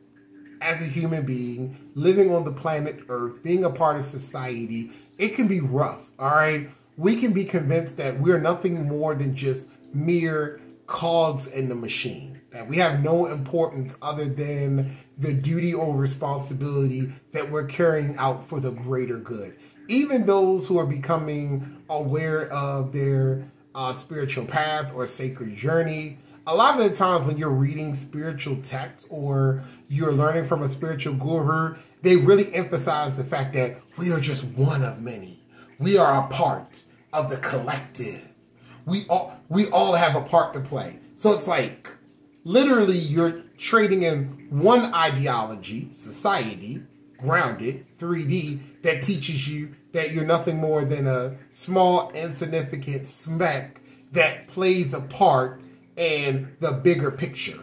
[SPEAKER 1] as a human being, living on the planet Earth, being a part of society, it can be rough, all right? We can be convinced that we're nothing more than just mere cogs in the machine, that we have no importance other than the duty or responsibility that we're carrying out for the greater good. Even those who are becoming aware of their spiritual path or sacred journey, a lot of the times when you're reading spiritual texts or you're learning from a spiritual guru, they really emphasize the fact that we are just one of many. We are a part of the collective. We all have a part to play. So it's like, literally, you're trading in one ideology, society, grounded, 3D, that teaches you that you're nothing more than a small, insignificant speck that plays a part in the bigger picture.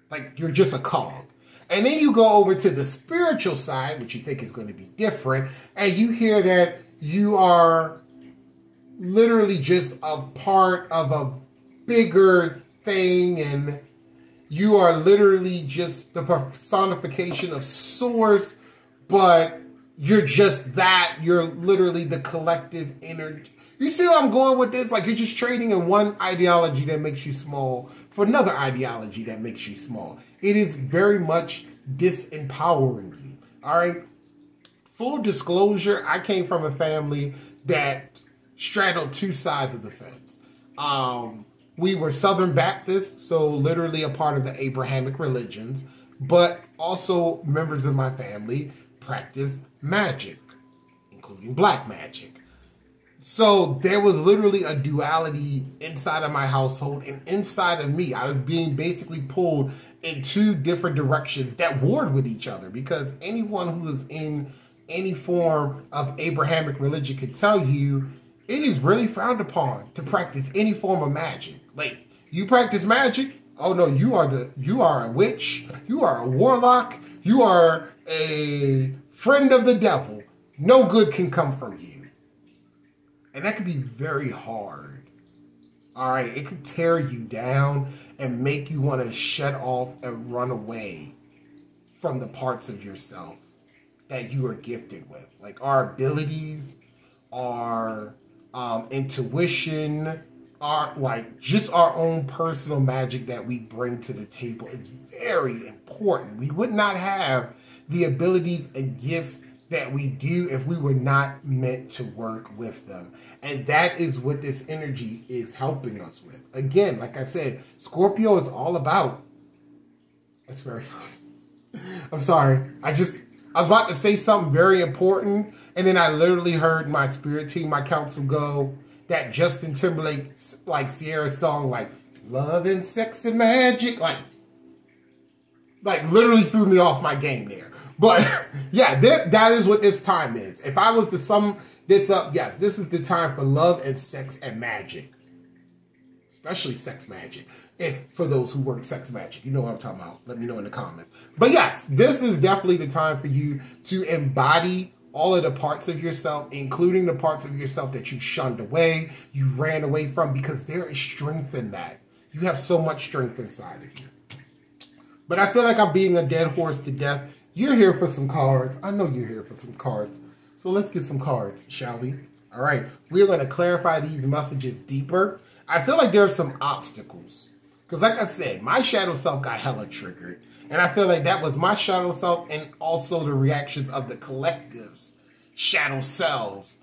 [SPEAKER 1] Like, you're just a cog. And then you go over to the spiritual side, which you think is going to be different, and you hear that you are literally just a part of a bigger thing, and you are literally just the personification of source, but you're just that. You're literally the collective energy. You see where I'm going with this? Like, you're just trading in one ideology that makes you small for another ideology that makes you small. It is very much disempowering you. All right? Full disclosure, I came from a family that straddled two sides of the fence. We were Southern Baptists, so literally a part of the Abrahamic religions, but also members of my family practiced magic, including black magic. So there was literally a duality inside of my household and inside of me. I was being basically pulled in two different directions that warred with each other, because anyone who is in any form of Abrahamic religion could tell you it is really frowned upon to practice any form of magic. Like, you practice magic? Oh no, you are a witch, you are a warlock, you are a friend of the devil. No good can come from you. And that can be very hard. All right, it could tear you down and make you want to shut off and run away from the parts of yourself that you are gifted with. Like our abilities, our intuition, just our own personal magic that we bring to the table is very important. We would not have the abilities and gifts that we do if we were not meant to work with them. And that is what this energy is helping us with. Again, like I said, Scorpio is all about... That's very funny. I'm sorry. I was about to say something very important, and then I literally heard my spirit team, my council, go that Justin Timberlake, like Sierra song, like love and sex and magic, like literally threw me off my game there. But yeah, that is what this time is. If I was to sum this up, yes, this is the time for love and sex and magic, especially sex magic. For those who work sex magic, you know what I'm talking about. Let me know in the comments. But yes, this is definitely the time for you to embody all of the parts of yourself, including the parts of yourself that you shunned away, you ran away from, because there is strength in that. You have so much strength inside of you. But I feel like I'm beating a dead horse to death. You're here for some cards. I know you're here for some cards. So let's get some cards, shall we? All right. We're going to clarify these messages deeper. I feel like there are some obstacles. Because like I said, my shadow self got hella triggered. And I feel like that was my shadow self and also the reactions of the collective's shadow selves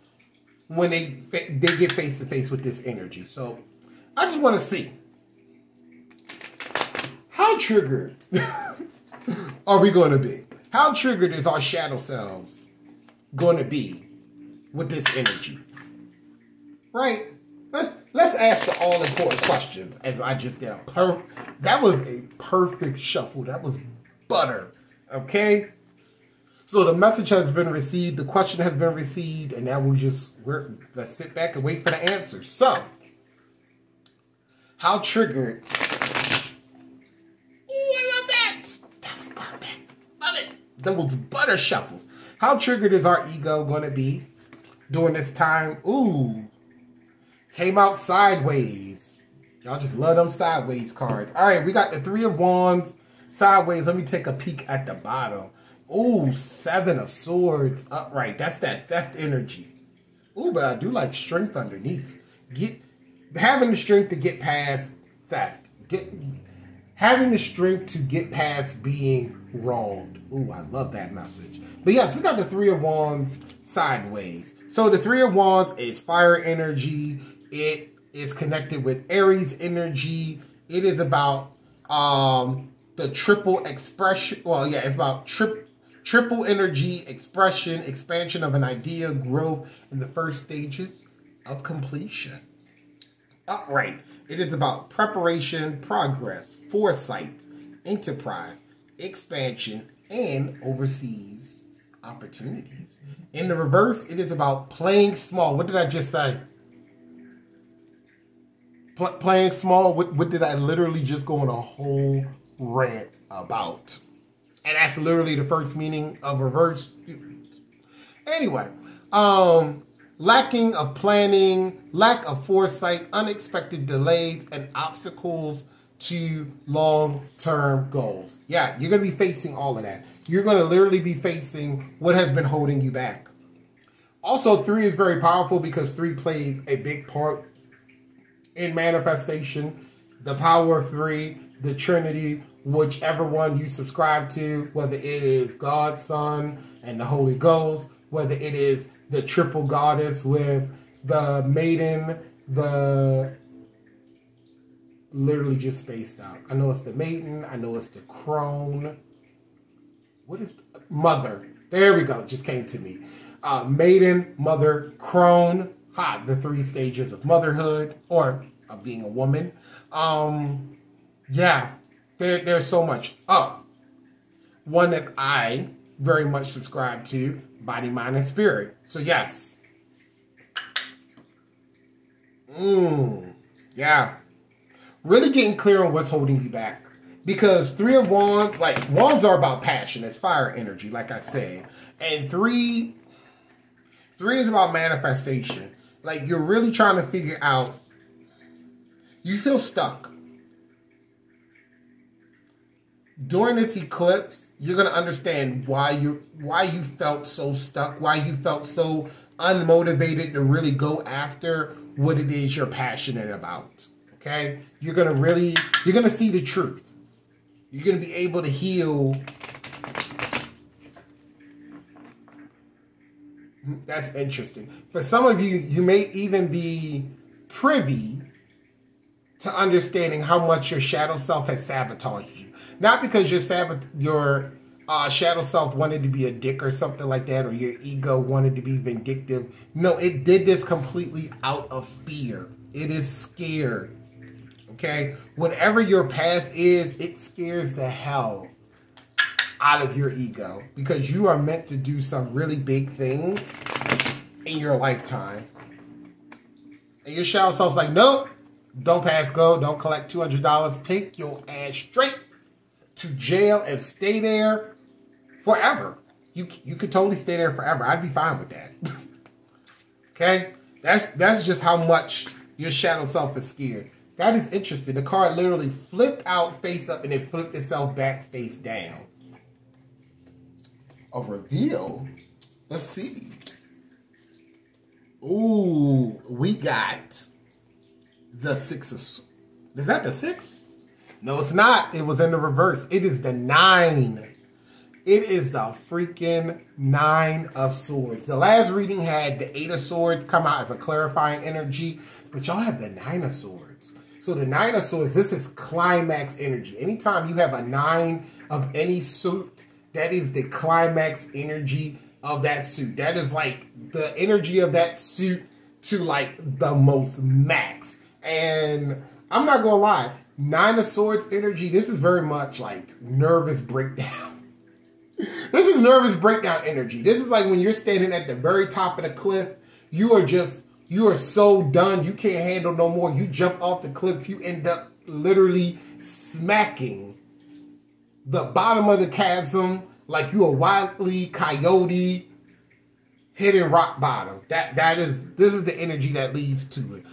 [SPEAKER 1] when they get face to face with this energy. So I just want to see, how triggered are we going to be? How triggered is our shadow selves going to be with this energy? Right? let's ask the all-important questions, as I just did. That was a perfect shuffle. That was butter, okay? So the message has been received, the question has been received, and now let's sit back and wait for the answer. So, how triggered? Ooh, I love that. That was perfect. Love it. Those butter shuffles. How triggered is our ego going to be during this time? Ooh, came out sideways. Y'all just love them sideways cards. All right, we got the Three of Wands sideways. Let me take a peek at the bottom. Ooh, Seven of Swords upright. That's that theft energy. Ooh, but I do like strength underneath. Having the strength to get past theft. Having the strength to get past being wronged. Ooh, I love that message. But yes, we got the Three of Wands sideways. So the Three of Wands is fire energy. It is connected with Aries energy. It is about the triple expression. Well, yeah, it's about triple energy, expression, expansion of an idea, growth in the first stages of completion. Upright. It is about preparation, progress, foresight, enterprise, expansion, and overseas opportunities. In the reverse, it is about playing small. What did I just say? Playing small. What did I literally just go on a whole rant about? And that's literally the first meaning of reverse. Anyway, lacking of planning, lack of foresight, unexpected delays, and obstacles to long-term goals. Yeah, you're going to be facing all of that. You're going to literally be facing what has been holding you back. Also, 3 is very powerful because 3 plays a big part in manifestation. The power of 3, the Trinity, whichever one you subscribe to, whether it is God, Son, and the Holy Ghost, whether it is the triple goddess with the maiden, literally just spaced out. I know it's the maiden, I know it's the crone. What is the mother? There we go, just came to me. Maiden, mother, crone. The 3 stages of motherhood or of being a woman. Yeah. There's so much. One that I very much subscribe to, body, mind, and spirit. So yes. Yeah. Really getting clear on what's holding you back. Because 3 of Wands, like Wands are about passion. It's fire energy, like I said. And 3 is about manifestation. Like you're really trying to figure out, you feel stuck. During this eclipse, you're going to understand why you felt so stuck, why you felt so unmotivated to really go after what it is you're passionate about. Okay? You're going to see the truth. You're going to be able to heal. That's interesting. For some of you, you may even be privy to understanding how much your shadow self has sabotaged you. Not because your shadow self wanted to be a dick or something like that, or your ego wanted to be vindictive. No, it did this completely out of fear. It is scared. Okay? Whatever your path is, it scares the hell out of your ego. Because you are meant to do some really big things in your lifetime. And your shadow self's like, nope, don't pass go, don't collect $200. Take your ass straight to jail and stay there forever. You could totally stay there forever. I'd be fine with that. Okay? That's just how much your shadow self is scared. That is interesting. The card literally flipped out face up and it flipped itself back face down. A reveal? Let's see. Ooh, we got the 6 of... Is that the 6? No, it's not. It was in the reverse. It is the 9. It is the freaking 9 of Swords. The last reading had the 8 of Swords come out as a clarifying energy, but y'all have the 9 of Swords. So the 9 of Swords, this is climax energy. Anytime you have a 9 of any suit, that is the climax energy of that suit. That is like the energy of that suit to like the most max. And I'm not gonna lie, Nine of Swords energy, this is very much like nervous breakdown. This is nervous breakdown energy. This is like when you're standing at the very top of the cliff, you are so done, you can't handle no more. You jump off the cliff, you end up literally smacking the bottom of the chasm like you a wily coyote hitting rock bottom. This is the energy that leads to it.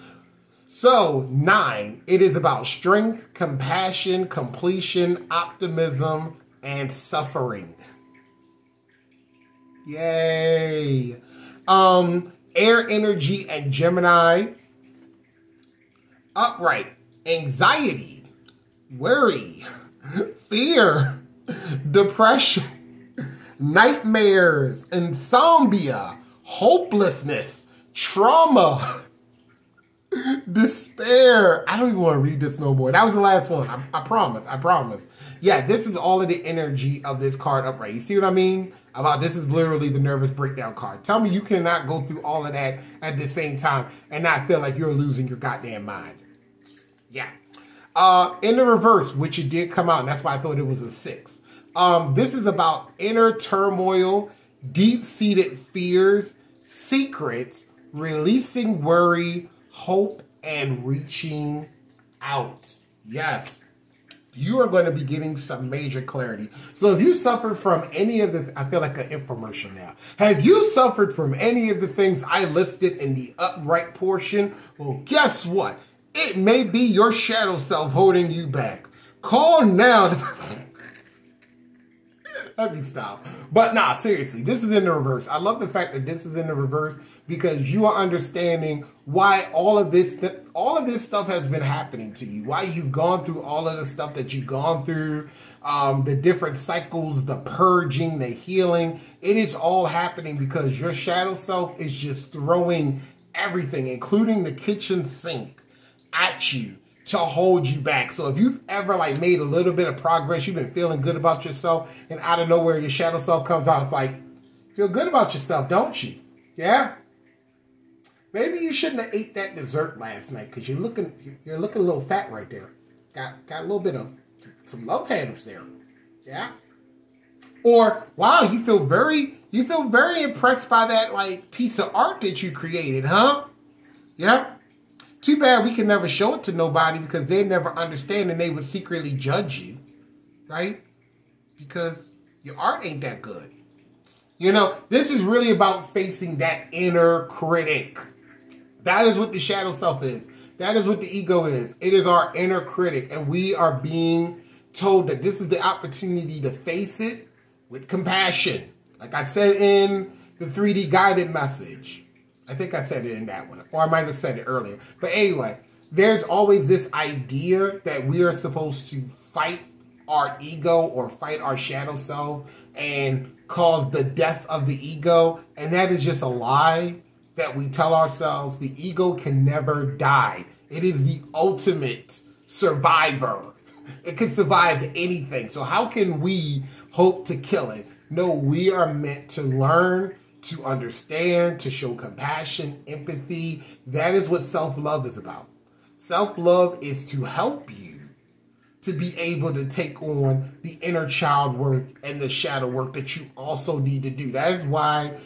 [SPEAKER 1] So 9, it is about strength, compassion, completion, optimism, and suffering. Yay. Air energy and Gemini. Upright, anxiety, worry, fear, depression, nightmares, insomnia, hopelessness, trauma, despair. I don't even want to read this no more. That was the last one. I promise. Yeah, this is all of the energy of this card upright. You see what I mean? About this is literally the nervous breakdown card. Tell me you cannot go through all of that at the same time and not feel like you're losing your goddamn mind. Yeah. In the reverse, which it did come out, and that's why I thought it was a 6. This is about inner turmoil, deep-seated fears, secrets, releasing worry, hope, and reaching out. Yes. You are going to be getting some major clarity. So if you suffered from any of the, I feel like an infomercial now. Have you suffered from any of the things I listed in the upright portion? Well, guess what? It may be your shadow self holding you back. Call now. Let me stop. But nah, seriously, this is in the reverse. I love the fact that this is in the reverse because you are understanding why all of this stuff has been happening to you. Why you've gone through all of the stuff that you've gone through, the different cycles, the purging, the healing. It is all happening because your shadow self is just throwing everything, including the kitchen sink, at you to hold you back. So if you've ever like made a little bit of progress, you've been feeling good about yourself, and out of nowhere your shadow self comes out, it's like, feel good about yourself, don't you? Yeah? Maybe you shouldn't have ate that dessert last night because you're looking a little fat right there. Got a little bit of some love handles there. Yeah? Or wow, you feel very impressed by that like piece of art that you created, huh? Yeah? Too bad we can never show it to nobody because they never understand and they would secretly judge you, right? Because your art ain't that good. You know, this is really about facing that inner critic. That is what the shadow self is. That is what the ego is. It is our inner critic, and we are being told that this is the opportunity to face it with compassion. Like I said in the 3D guided message. I think I said it in that one, or I might have said it earlier. But anyway, there's always this idea that we are supposed to fight our ego or fight our shadow self and cause the death of the ego. And that is just a lie that we tell ourselves. The ego can never die. It is the ultimate survivor. It can survive anything. So how can we hope to kill it? No, we are meant to learn, to understand, to show compassion, empathy. That is what self-love is about. Self-love is to help you to be able to take on the inner child work and the shadow work that you also need to do. That is why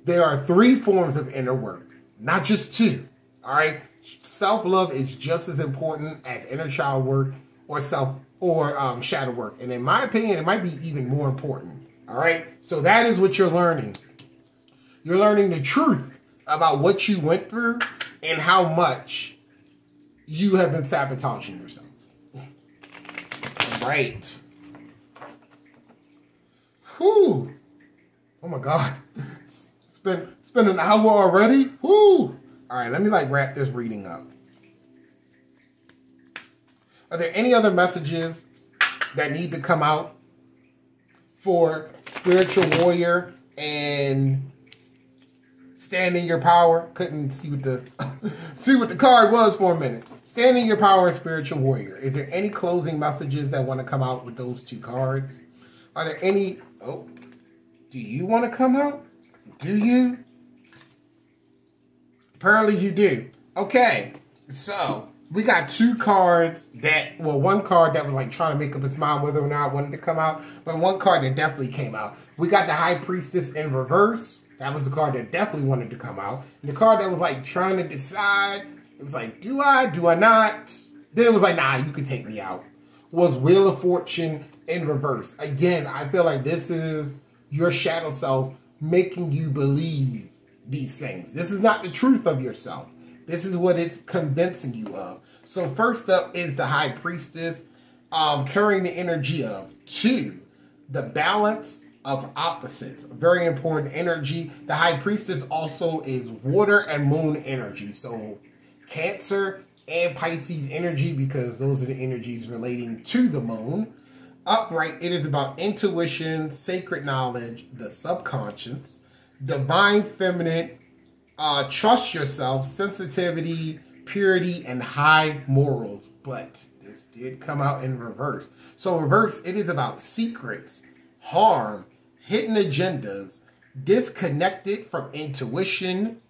[SPEAKER 1] there are 3 forms of inner work, not just 2. All right? Self-love is just as important as inner child work or shadow work. And in my opinion, it might be even more important. All right? So that is what you're learning. You're learning the truth about what you went through and how much you have been sabotaging yourself. Right. Whew. Oh my God. It's been an hour already. Whew. All right, let me like wrap this reading up. Are there any other messages that need to come out for spiritual warrior and stand in your power? Couldn't see what the see what the card was for a minute. Stand in your power and spiritual warrior. Is there any closing messages that want to come out with those 2 cards? Are there any? Oh, do you want to come out? Do you? Apparently you do. Okay, so we got two cards that, well, one card that was like trying to make up its mind whether or not it wanted to come out, but one card that definitely came out. We got the High Priestess in reverse. That was the card that definitely wanted to come out. And the card that was like trying to decide, it was like, do I not? Then it was like, nah, you can take me out. Was Wheel of Fortune in reverse. Again, I feel like this is your shadow self making you believe these things. This is not the truth of yourself. This is what it's convincing you of. So first up is the High Priestess, carrying the energy of 2, the balance of opposites. A very important energy. The High Priestess also is water and moon energy. So Cancer and Pisces energy, because those are the energies relating to the moon. Upright, it is about intuition, sacred knowledge, the subconscious, divine feminine, trust yourself, sensitivity, purity, and high morals. But this did come out in reverse. So reverse, it is about secrets, harm, hidden agendas, disconnected from intuition,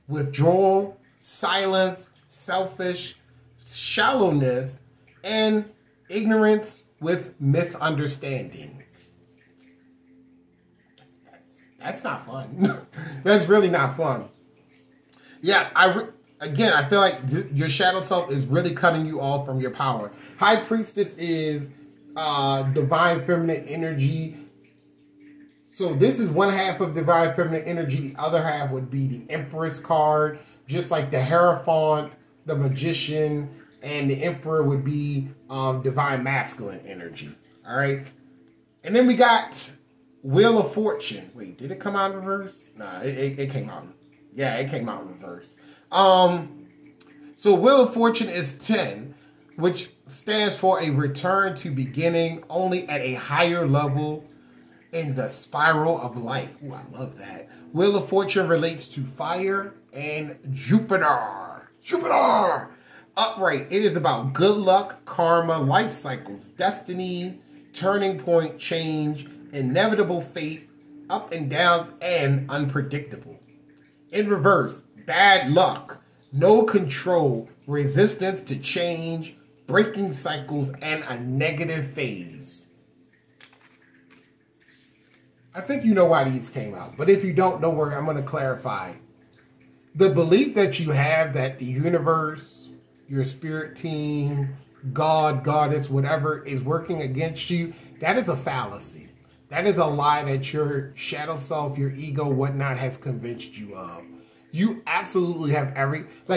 [SPEAKER 1] withdrawal, silence, selfish, shallowness, and ignorance with misunderstandings. That's not fun. That's really not fun. Yeah, I feel like your shadow self is really cutting you off from your power. High Priestess is divine feminine energy. So this is one half of divine feminine energy. The other half would be the Empress card, just like the Hierophant, the Magician, and the Emperor would be divine masculine energy. All right. And then we got Wheel of Fortune. Wait, did it come out in reverse? Nah, it came out. Yeah, it came out in reverse. So Wheel of Fortune is 10, which stands for a return to beginning only at a higher level in the spiral of life. Ooh, I love that. Wheel of Fortune relates to fire and Jupiter. Jupiter! Upright, it is about good luck, karma, life cycles, destiny, turning point, change, inevitable fate, up and downs, and unpredictable. In reverse, bad luck, no control, resistance to change, breaking cycles, and a negative phase. I think you know why these came out, but if you don't know where, I'm going to clarify. The belief that you have that the universe, your spirit team, God, goddess, whatever is working against you, that is a fallacy. That is a lie that your shadow self, your ego, whatnot has convinced you of. You absolutely have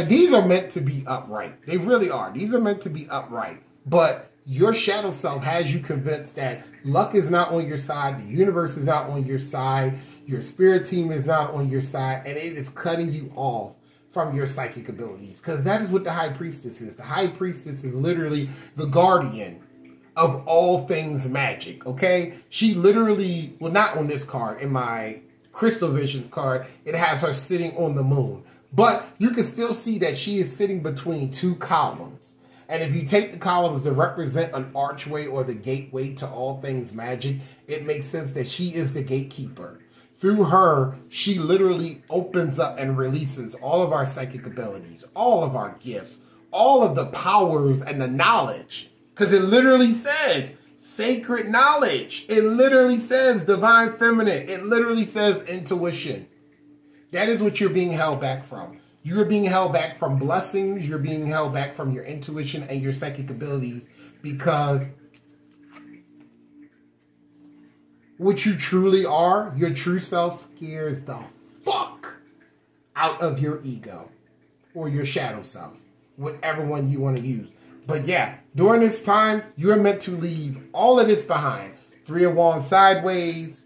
[SPEAKER 1] these are meant to be upright. They really are. These are meant to be upright. But your shadow self has you convinced that luck is not on your side, the universe is not on your side, your spirit team is not on your side, and it is cutting you off from your psychic abilities. Because that is what the High Priestess is. The High Priestess is literally the guardian of all things magic, okay? She literally, well, not on this card, in my Crystal Visions card, it has her sitting on the moon. But you can still see that she is sitting between 2 columns. And if you take the columns that represent an archway or the gateway to all things magic, it makes sense that she is the gatekeeper. Through her, she literally opens up and releases all of our psychic abilities, all of our gifts, all of the powers and the knowledge. Because it literally says sacred knowledge. It literally says divine feminine. It literally says intuition. That is what you're being held back from. You're being held back from blessings. You're being held back from your intuition and your psychic abilities because what you truly are, your true self, scares the fuck out of your ego or your shadow self, whatever one you want to use. But yeah, during this time, you're meant to leave all of this behind. 3 of Wands sideways,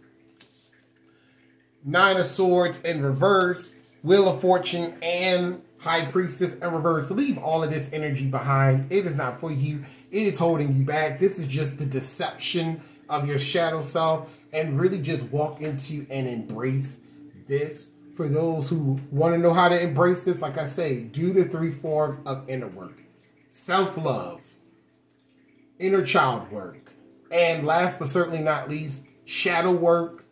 [SPEAKER 1] 9 of Swords in reverse, Wheel of Fortune and High Priestess in reverse. Leave all of this energy behind. It is not for you. It is holding you back. This is just the deception of your shadow self. And really just walk into and embrace this. For those who want to know how to embrace this, like I say, do the 3 forms of inner work. Self-love, inner child work, and last but certainly not least, shadow work,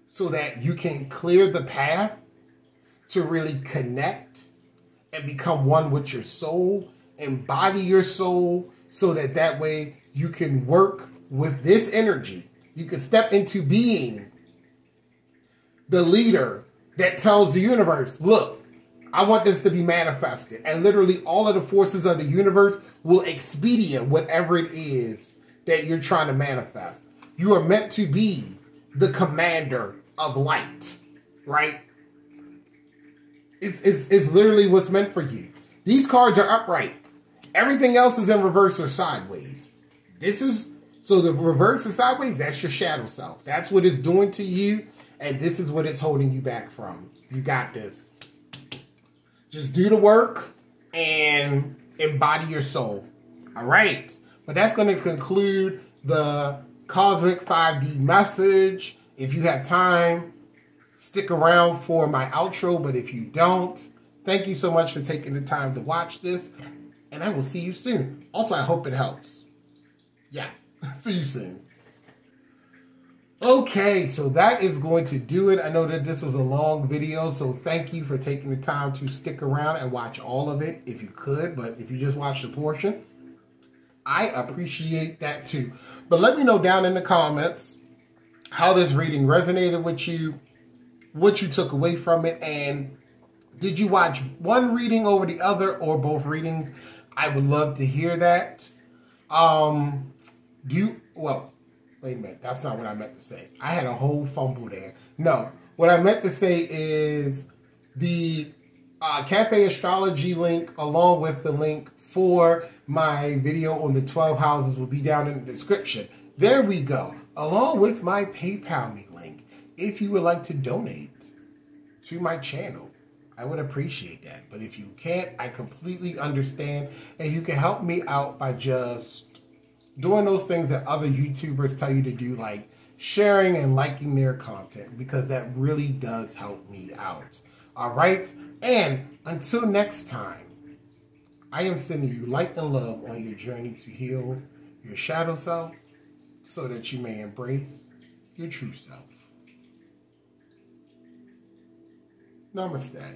[SPEAKER 1] so that you can clear the path to really connect and become one with your soul, embody your soul, so that that way you can work with this energy. You can step into being the leader that tells the universe, look, I want this to be manifested. And literally all of the forces of the universe will expedite whatever it is that you're trying to manifest. You are meant to be the commander of light, right? It's literally what's meant for you. These cards are upright. Everything else is in reverse or sideways. So the reverse or sideways, that's your shadow self. That's what it's doing to you, and this is what it's holding you back from. You got this. Just do the work and embody your soul. All right. But that's going to conclude the Cosmic 5D message. If you have time, stick around for my outro, but if you don't, thank you so much for taking the time to watch this, and I will see you soon. Also, I hope it helps. Yeah, see you soon. Okay, so that is going to do it. I know that this was a long video, so thank you for taking the time to stick around and watch all of it if you could, but if you just watched a portion, I appreciate that too. But let me know down in the comments how this reading resonated with you, what you took away from it, and did you watch one reading over the other or both readings? I would love to hear that. Well, wait a minute, that's not what I meant to say. I had a whole fumble there. No, what I meant to say is the Cafe Astrology link along with the link for my video on the 12 houses will be down in the description. There we go. Along with my PayPal me link. If you would like to donate to my channel, I would appreciate that. But if you can't, I completely understand. And you can help me out by just doing those things that other YouTubers tell you to do, like sharing and liking their content, because that really does help me out. All right? And until next time, I am sending you light and love on your journey to heal your shadow self so that you may embrace your true self. Namaste.